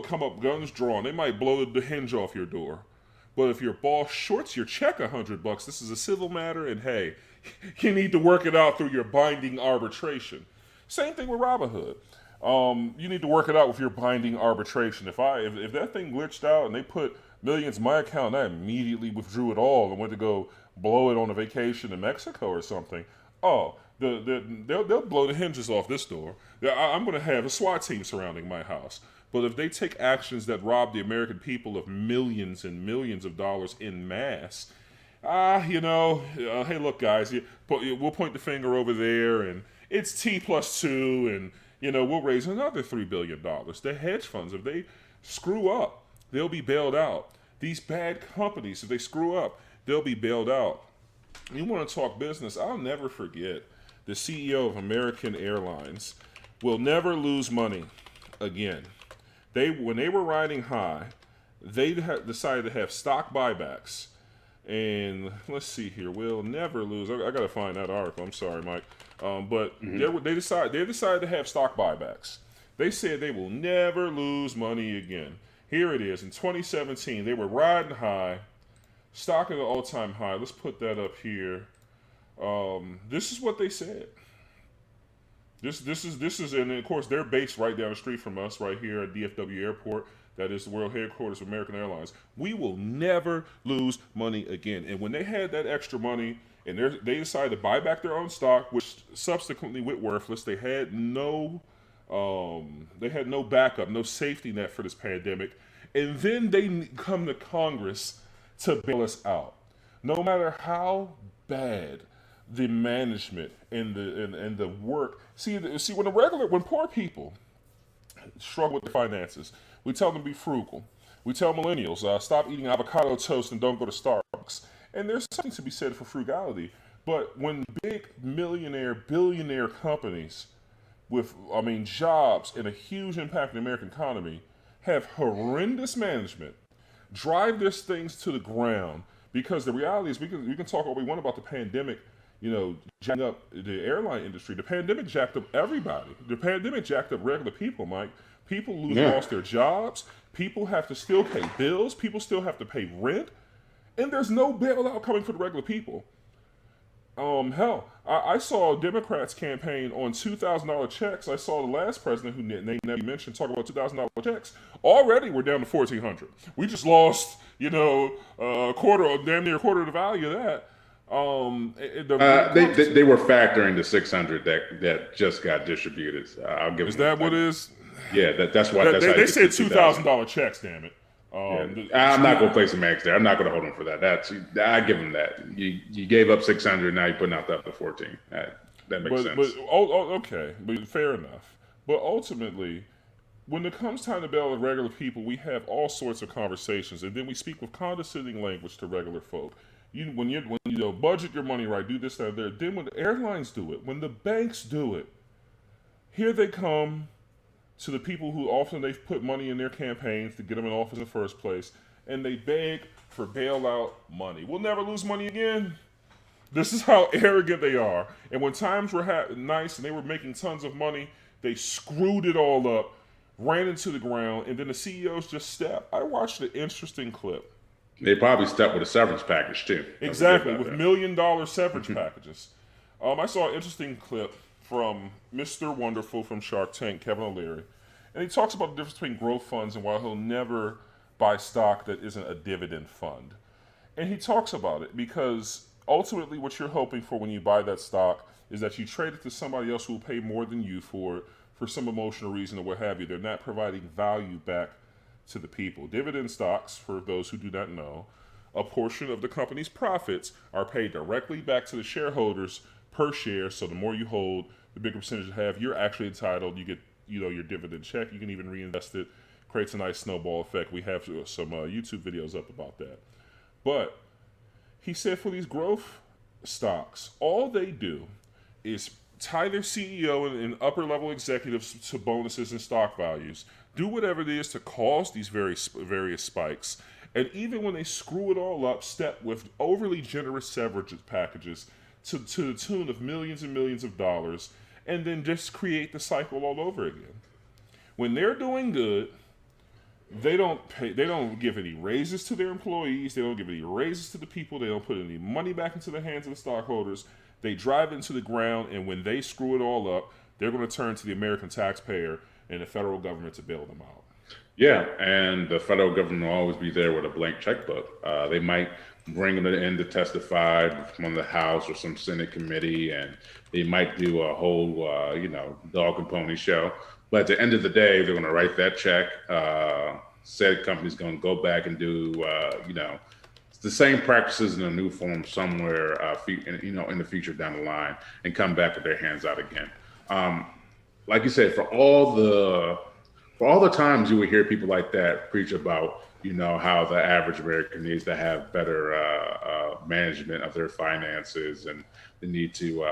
come up guns drawn. They might blow the hinge off your door. But if your boss shorts your check $100, this is a civil matter, and hey, you need to work it out through your binding arbitration. Same thing with Robinhood. You need to work it out with your binding arbitration. If that thing glitched out and they put millions in my account, and I immediately withdrew it all and went to go blow it on a vacation in Mexico or something. Oh, they'll blow the hinges off this door. I'm going to have a SWAT team surrounding my house. But if they take actions that rob the American people of millions and millions of dollars in mass, hey, look, guys, we'll point the finger over there, and it's T+2, and we'll raise another $3 billion. The hedge funds, if they screw up, they'll be bailed out. These bad companies, if they screw up, they'll be bailed out. You want to talk business? I'll never forget the CEO of American Airlines will never lose money again. When they were riding high, they decided to have stock buybacks. And let's see here, we'll never lose. I got to find that article. I'm sorry, Mike. But they decided to have stock buybacks. They said they will never lose money again. Here it is. In 2017, they were riding high, stock at an all-time high. Let's put that up here. This is what they said. This is, and of course they're based right down the street from us, right here at DFW Airport. That is the world headquarters of American Airlines. We will never lose money again. And when they had that extra money, and they decided to buy back their own stock, which subsequently went worthless. They had no backup, no safety net for this pandemic, and then they come to Congress to bail us out. No matter how bad the management and the work. See when poor people struggle with their finances, we tell them to be frugal. We tell millennials stop eating avocado toast and don't go to Starbucks. And there's something to be said for frugality. But when big millionaire, billionaire companies with jobs and a huge impact on the American economy have horrendous management, drive these things to the ground, because the reality is we can talk all we want about the pandemic, jacking up the airline industry. The pandemic jacked up everybody. The pandemic jacked up regular people, Mike. People lost their jobs. People have to still pay bills. People still have to pay rent. And there's no bailout coming for the regular people. Hell, I saw Democrats campaign on $2,000 checks. I saw the last president, who name never mentioned, talk about $2,000 checks. Already we're down to $1,400. We just lost, damn near a quarter of the value of that. They were factoring the 600 that just got distributed. I'll give. Is that what it is? Yeah, that's why. They said $2,000 checks. Damn it. I'm not going to play semantics there. I'm not going to hold him for that. I give him that. You gave up 600. Now you're putting out the 14. That makes sense. Okay, but fair enough. But ultimately, when it comes time to bail the regular people, we have all sorts of conversations, and then we speak with condescending language to regular folk. When you budget your money right, do this, that, there. Then when the airlines do it, when the banks do it, here they come to the people who often they've put money in their campaigns to get them in office in the first place, and they beg for bailout money. We'll never lose money again. This is how arrogant they are. And when times were nice and they were making tons of money, they screwed it all up, ran into the ground, and then the CEOs just stepped. I watched an interesting clip. They probably stepped with a severance package too. Exactly, with $1 million severance packages. I saw an interesting clip from Mr. Wonderful from Shark Tank, Kevin O'Leary. And he talks about the difference between growth funds and why he'll never buy stock that isn't a dividend fund. And he talks about it because ultimately what you're hoping for when you buy that stock is that you trade it to somebody else who will pay more than you for it for some emotional reason or what have you. They're not providing value back to the people. Dividend stocks, for those who do not know, a portion of the company's profits are paid directly back to the shareholders per share. So the more you hold, the bigger percentage you have, you're actually entitled. You get your dividend check. You can even reinvest it. Creates a nice snowball effect. We have some YouTube videos up about that. But he said for these growth stocks, all they do is tie their CEO and upper level executives to bonuses and stock values, do whatever it is to cause these various spikes, And even when they screw it all up, step with overly generous severance packages to the tune of millions and millions of dollars, and then just create the cycle all over again. When they're doing good, they don't pay. They don't give any raises to their employees. They don't give any raises to the people. They don't put any money back into the hands of the stockholders. They drive into the ground, and when they screw it all up, they're going to turn to the American taxpayer and the federal government to bail them out. Yeah, and the federal government will always be there with a blank checkbook. They might bring them in to testify from the House or some Senate committee, and they might do a whole, dog and pony show. But at the end of the day, they're going to write that check. Said company's going to go back and do, the same practices in a new form somewhere, in the future down the line, and come back with their hands out again. Like you said, for all the times you would hear people like that preach about, how the average American needs to have better management of their finances, and the need to,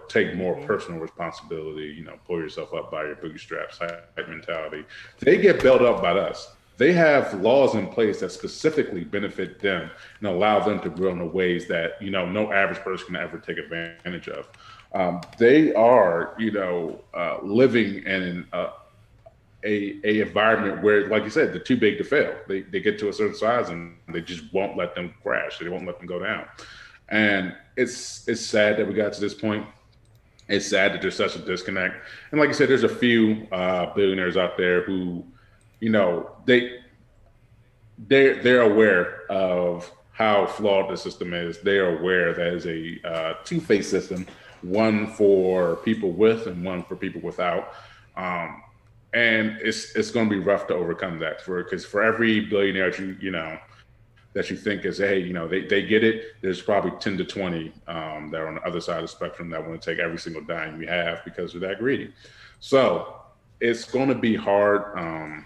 take more personal responsibility, pull yourself up by your bootstraps type mentality. They get bailed up by us. They have laws in place that specifically benefit them and allow them to grow in ways that, no average person can ever take advantage of. They are, living in a environment where, like you said, they're too big to fail. They get to a certain size and they just won't let them crash. They won't let them go down. And it's sad that we got to this point. It's sad that there's such a disconnect. And like I said, there's a few billionaires out there who, they're aware of how flawed the system is. They're aware that it's a two-faced system, one for people with and one for people without. And it's going to be rough to overcome that, because for every billionaire that you think is, hey, they get it, there's probably 10 to 20 that are on the other side of the spectrum that want to take every single dime we have because they're that greedy. So it's going to be hard.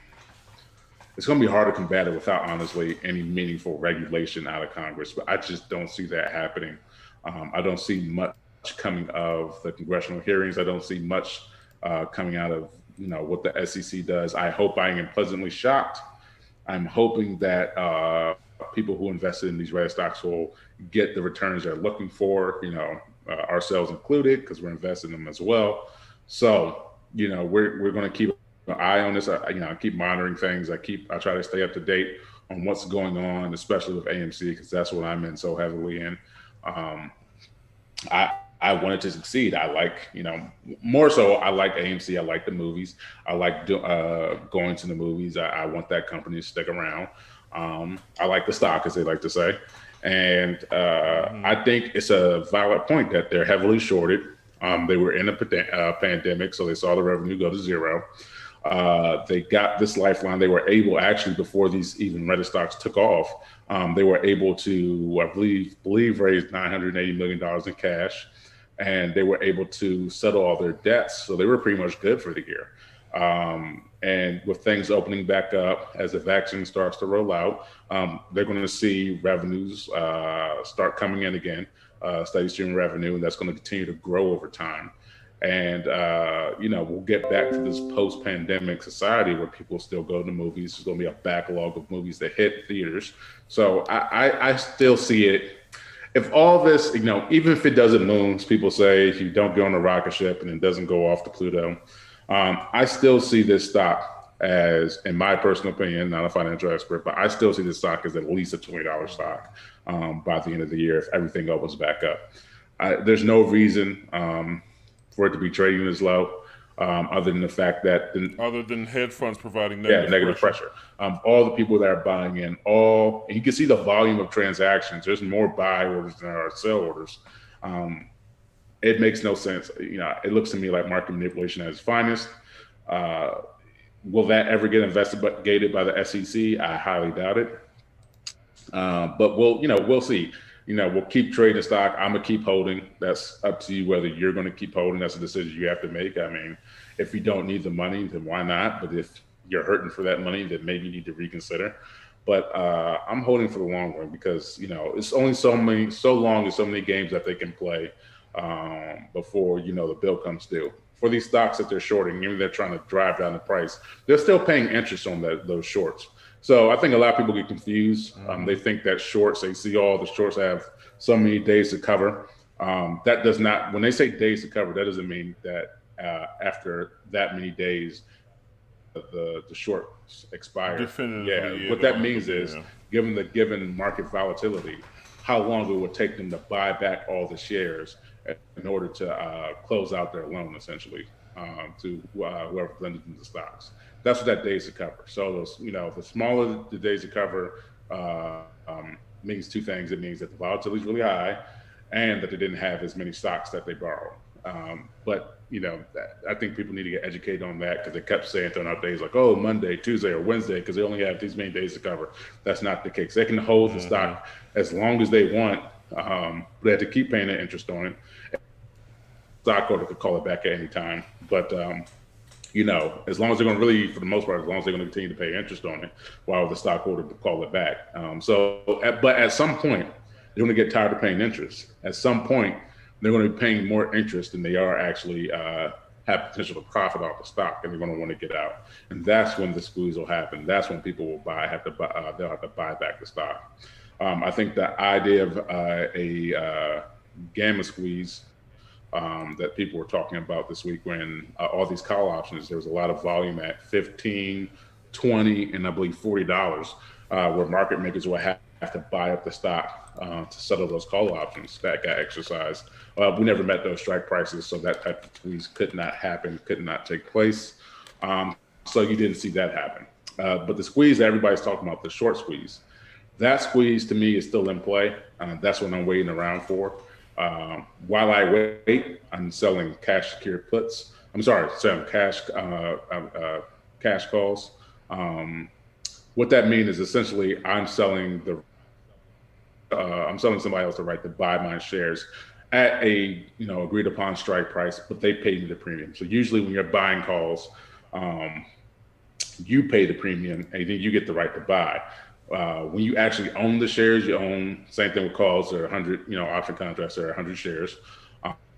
It's going to be hard to combat it without, honestly, any meaningful regulation out of Congress. But I just don't see that happening. I don't see much coming of the congressional hearings. I don't see much coming out of what the SEC does. I hope I am pleasantly shocked. I'm hoping that people who invested in these red stocks will get the returns they're looking for, ourselves included, because we're investing in them as well. So, we're going to keep an eye on this. I keep monitoring things. I try to stay up to date on what's going on, especially with AMC, because that's what I'm in so heavily in. I wanted to succeed. I like, more so, I like AMC. I like the movies. I like going to the movies. I want that company to stick around. I like the stock, as they like to say. And I think it's a valid point that they're heavily shorted. They were in a pandemic, so they saw the revenue go to zero. They got this lifeline. They were able, actually, before these even Reddit stocks took off, they were able to, I believe raise $980 million in cash. And they were able to settle all their debts. So they were pretty much good for the year. And with things opening back up, as the vaccine starts to roll out, they're going to see revenues start coming in again, steady stream revenue, and that's going to continue to grow over time. And, we'll get back to this post-pandemic society where people still go to movies. There's going to be a backlog of movies that hit theaters. So I still see it. If all this, even if it doesn't move, people say if you don't go on a rocket ship and it doesn't go off to Pluto, I still see this stock as, in my personal opinion, not a financial expert, but I still see this stock as at least a $20 stock by the end of the year if everything opens back up. There's no reason for it to be trading this low, other than the fact that other than hedge funds providing negative pressure. All the people that are buying in, and you can see the volume of transactions. There's more buy orders than there are sell orders. It makes no sense. It looks to me like market manipulation at its finest. Will that ever get investigated by the SEC? I highly doubt it. But we'll see. We'll keep trading the stock. I'm gonna keep holding. That's up to you whether you're going to keep holding. That's a decision you have to make. I mean, if you don't need the money, then why not? But if you're hurting for that money, then maybe you need to reconsider. But I'm holding for the long run because it's only so long and so many games that they can play before the bill comes due. For these stocks that they're shorting, even they're trying to drive down the price, they're still paying interest on those shorts. So I think a lot of people get confused. They think that shorts, they see all the shorts have so many days to cover. That does not, when they say days to cover, that doesn't mean that after that many days, the shorts expire. Yeah, Definitively, yeah, what they're that gonna means is, yeah. given the given market volatility, how long it would take them to buy back all the shares in order to close out their loan, essentially, to whoever lended them the stocks. That's what that days to cover. So those, the smaller the days to cover means two things. It means that the volatility is really high, and that they didn't have as many stocks that they borrowed. But I think people need to get educated on that, because they kept saying throwing out days like, oh, Monday, Tuesday, or Wednesday, because they only have these many days to cover. That's not the case. They can hold the stock as long as they want, but they have to keep paying the interest on it. Stockholder could call it back at any time, but as long as they're going to really, for the most part, as long as they're going to continue to pay interest on it, while the stockholder could call it back. But at some point, they're going to get tired of paying interest. At some point, they're going to be paying more interest than they are actually have potential to profit off the stock, and they're going to want to get out. And that's when the squeeze will happen. That's when people will they'll have to buy back the stock. I think the idea of a gamma squeeze that people were talking about this week, when all these call options, there was a lot of volume at $15, $20, and I believe $40, where market makers will have to buy up the stock to settle those call options that got exercised. We never met those strike prices, so that type of squeeze could not happen, could not take place. So you didn't see that happen. But the squeeze that everybody's talking about, the short squeeze, that squeeze to me is still in play. That's what I'm waiting around for. While I wait, I'm selling cash secured puts. I'm sorry, selling cash calls. What that means is essentially I'm selling somebody else the right to buy my shares at a agreed upon strike price, but they pay me the premium. So usually when you're buying calls, you pay the premium and then you get the right to buy. When you actually own the shares, you own, same thing with calls, there are 100, option contracts, there are 100 shares.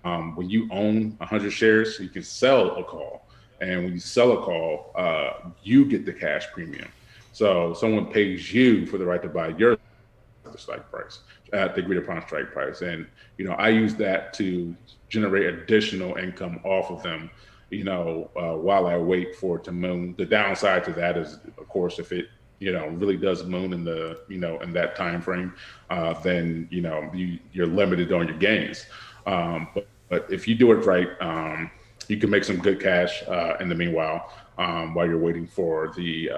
When you own 100 shares, you can sell a call. And when you sell a call, you get the cash premium. So someone pays you for the right to buy your strike price at the agreed upon strike price. And, I use that to generate additional income off of them, while I wait for it to moon. The downside to that is, of course, if it, really does moon in the, in that time frame, then, you're limited on your gains. But if you do it right, you can make some good cash in the meanwhile, while you're waiting for the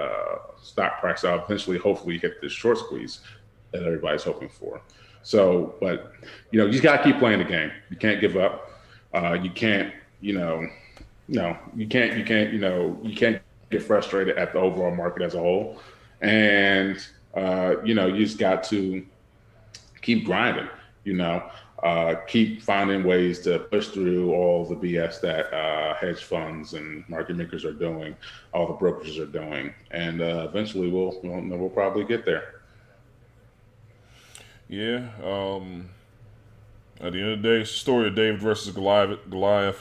stock price to eventually, hopefully, hit this short squeeze that everybody's hoping for. So, but, you just got to keep playing the game. You can't give up. You can't, you can't get frustrated at the overall market as a whole. And, you just got to keep grinding, keep finding ways to push through all the BS that hedge funds and market makers are doing, all the brokers are doing. And eventually we'll probably get there. Yeah. At the end of the day, it's the story of David versus Goliath.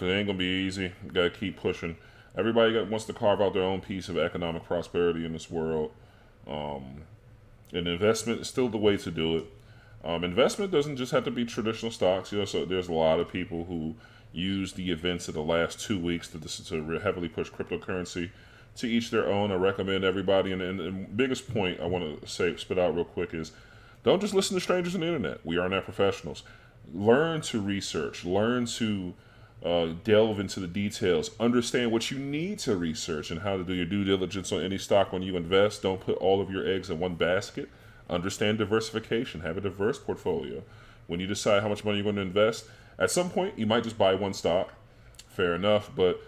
It ain't going to be easy. You got to keep pushing. Everybody wants to carve out their own piece of economic prosperity in this world. And investment is still the way to do it. Investment doesn't just have to be traditional stocks. So there's a lot of people who use the events of the last 2 weeks to heavily push cryptocurrency. To each their own. I recommend everybody. And the biggest point I want to spit out real quick is, don't just listen to strangers on the internet. We are not professionals. Learn to research. Learn to delve into the details. Understand what you need to research and how to do your due diligence on any stock when you invest. Don't put all of your eggs in one basket. Understand diversification. Have a diverse portfolio. When you decide how much money you're going to invest, at some point you might just buy one stock. Fair enough, but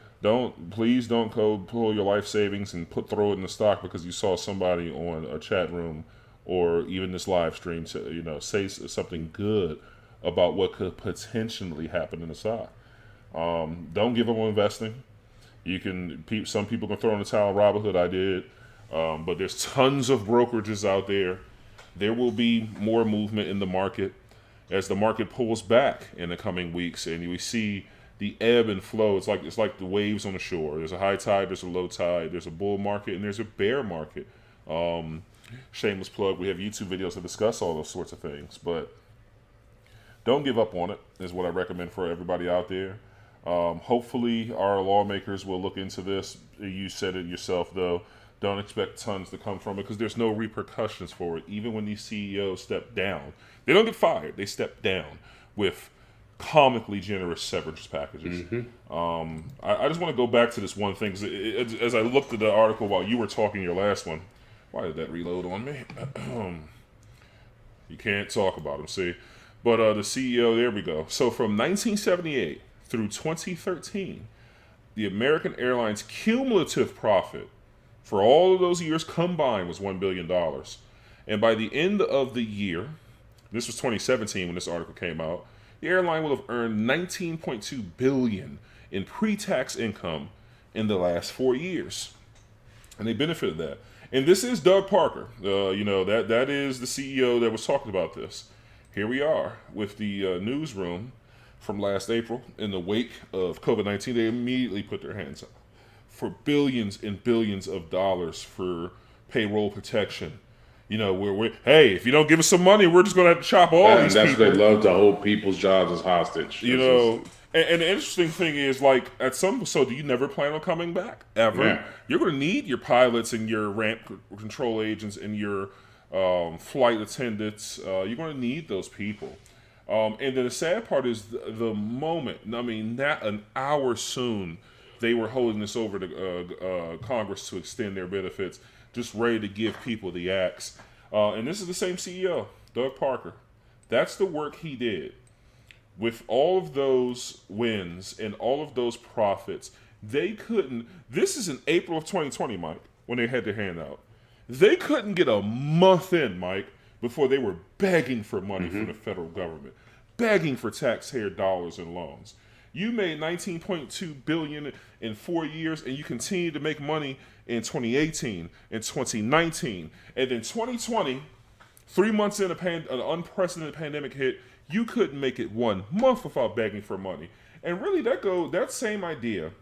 please don't go pull your life savings and throw it in the stock because you saw somebody on a chat room or even this live stream say something good about what could potentially happen in the stock. Don't give up on investing. Some people can throw in the towel. Robinhood, I did. But there's tons of brokerages out there. There will be more movement in the market as the market pulls back in the coming weeks, and we see the ebb and flow. It's like the waves on the shore. There's a high tide, there's a low tide, there's a bull market, and there's a bear market. Shameless plug, we have YouTube videos to discuss all those sorts of things. But don't give up on it is what I recommend for everybody out there. Hopefully our lawmakers will look into this. You said it yourself, though. Don't expect tons to come from it because there's no repercussions for it. Even when these CEOs step down, they don't get fired. They step down with comically generous severance packages. I just want to go back to this one thing. As I looked at the article while you were talking your last one, why did that reload on me? You can't talk about him, see? But the CEO, there we go. So from 1978 through 2013, the American Airlines cumulative profit for all of those years combined was $1 billion. And by the end of the year, this was 2017 when this article came out, the airline will have earned $19.2 billion in pre-tax income in the last 4 years. And they benefited that. And this is Doug Parker. That is the CEO that was talking about this. Here we are with the newsroom from last April. In the wake of COVID-19, they immediately put their hands up for billions and billions of dollars for payroll protection. Hey, if you don't give us some money, we're just going to have to chop all these people. They love to hold people's jobs as hostage. And the interesting thing is, like, so do you never plan on coming back? Ever? Yeah. You're going to need your pilots and your ramp control agents and your flight attendants. You're going to need those people. And then the sad part is the moment, not an hour soon, they were holding this over to Congress to extend their benefits, just ready to give people the axe. And this is the same CEO, Doug Parker. That's the work he did. With all of those wins and all of those profits, they couldn't. This is in April of 2020, Mike, when they had their hand out. They couldn't get a month in, Mike, before they were begging for money from the federal government, begging for taxpayer dollars and loans. You made $19.2 billion in 4 years, and you continue to make money in 2018 and 2019. And then 2020, 3 months in an unprecedented pandemic hit, you couldn't make it 1 month without begging for money. And really, that same idea,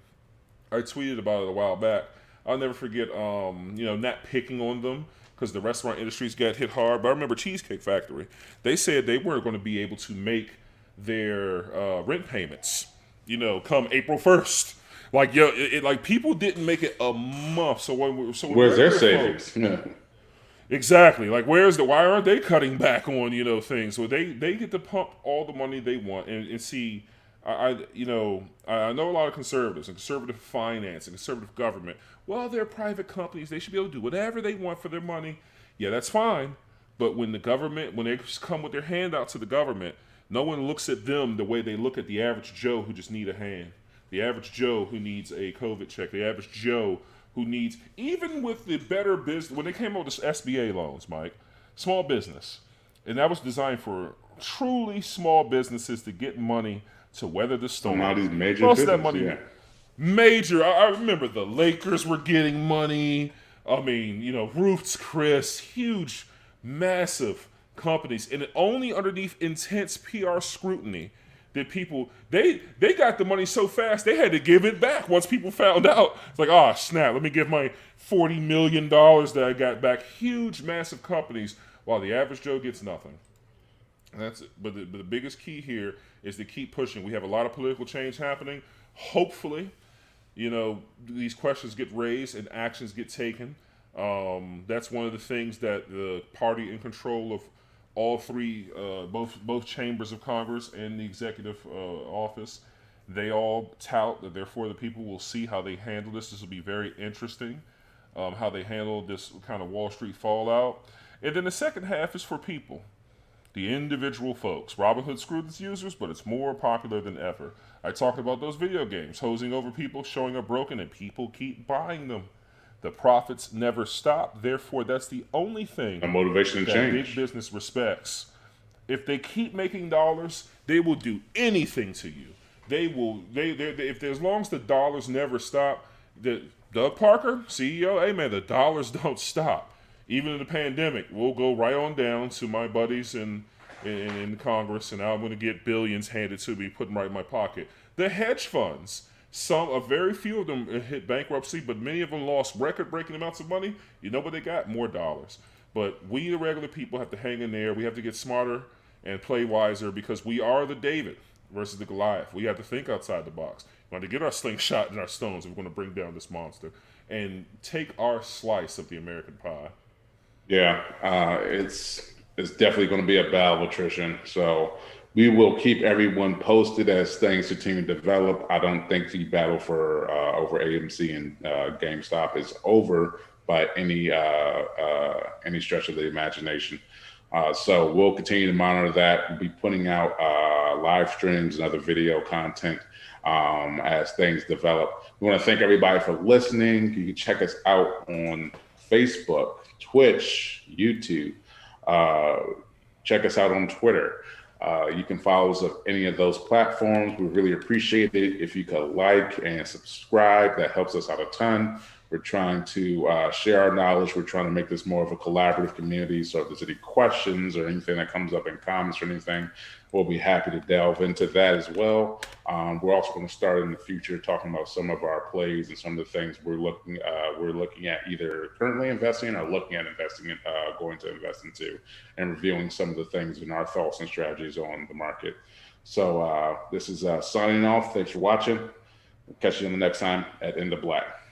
I tweeted about it a while back. I'll never forget, not picking on them because the restaurant industries got hit hard. But I remember Cheesecake Factory. They said they weren't going to be able to make their rent payments, come April 1st. Like people didn't make it a month. So where's their savings? Exactly. Like why aren't they cutting back on things? So they get to pump all the money they want and see. I know a lot of conservatives and conservative finance and conservative government. Well, they're private companies. They should be able to do whatever they want for their money. Yeah, that's fine. But when they come with their hand out to the government, no one looks at them the way they look at the average Joe who just need a hand. The average Joe who needs a COVID check. The average Joe who needs, even with the better business, when they came out with this SBA loans, Mike, small business. And that was designed for truly small businesses to get money to weather the storm. All these major businesses, that money, yeah. Major. I remember the Lakers were getting money. Ruth's Chris, huge, massive companies. And only underneath intense PR scrutiny did people, they got the money so fast, they had to give it back once people found out. It's like, snap, let me give my $40 million that I got back. Huge, massive companies, while the average Joe gets nothing. And that's it. But the biggest key here is to keep pushing. We have a lot of political change happening. Hopefully, these questions get raised and actions get taken. That's one of the things that the party in control of all three, both chambers of Congress and the executive office, they all tout that therefore the people will see how they handle this. This will be very interesting, how they handle this kind of Wall Street fallout. And then the second half is for people. The individual folks. Robinhood screwed its users, but it's more popular than ever. I talked about those video games, hosing over people, showing up broken, and people keep buying them. The profits never stop. Therefore, that's the only thing a motivation to that change. Big business respects. If they keep making dollars, they will do anything to you. If as long as the dollars never stop, Doug Parker, CEO, hey man, the dollars don't stop. Even in the pandemic, we'll go right on down to my buddies in Congress, and I'm going to get billions handed to me, put them right in my pocket. The hedge funds A very few of them hit bankruptcy, but many of them lost record-breaking amounts of money. You know what they got? More dollars. But we, the regular people, have to hang in there. We have to get smarter and play wiser because we are the David versus the Goliath. We have to think outside the box. We want to get our slingshot and our stones if we're going to bring down this monster and take our slice of the American pie. Yeah, it's definitely going to be a battle of attrition. So we will keep everyone posted as things continue to develop. I don't think the battle for over AMC and GameStop is over by any stretch of the imagination. So we'll continue to monitor that. We'll be putting out live streams and other video content as things develop. We want to thank everybody for listening. You can check us out on Facebook, Twitch, YouTube. Check us out on Twitter. You can follow us on any of those platforms. We really appreciate it if you could like and subscribe. That helps us out a ton. We're trying to share our knowledge. We're trying to make this more of a collaborative community. So if there's any questions or anything that comes up in comments or anything, we'll be happy to delve into that as well. We're also going to start in the future talking about some of our plays and some of the things we're looking at either currently investing in or looking at investing in, going to invest into, and reviewing some of the things in our thoughts and strategies on the market. So this is signing off. Thanks for watching. We'll catch you on the next time at In the Black.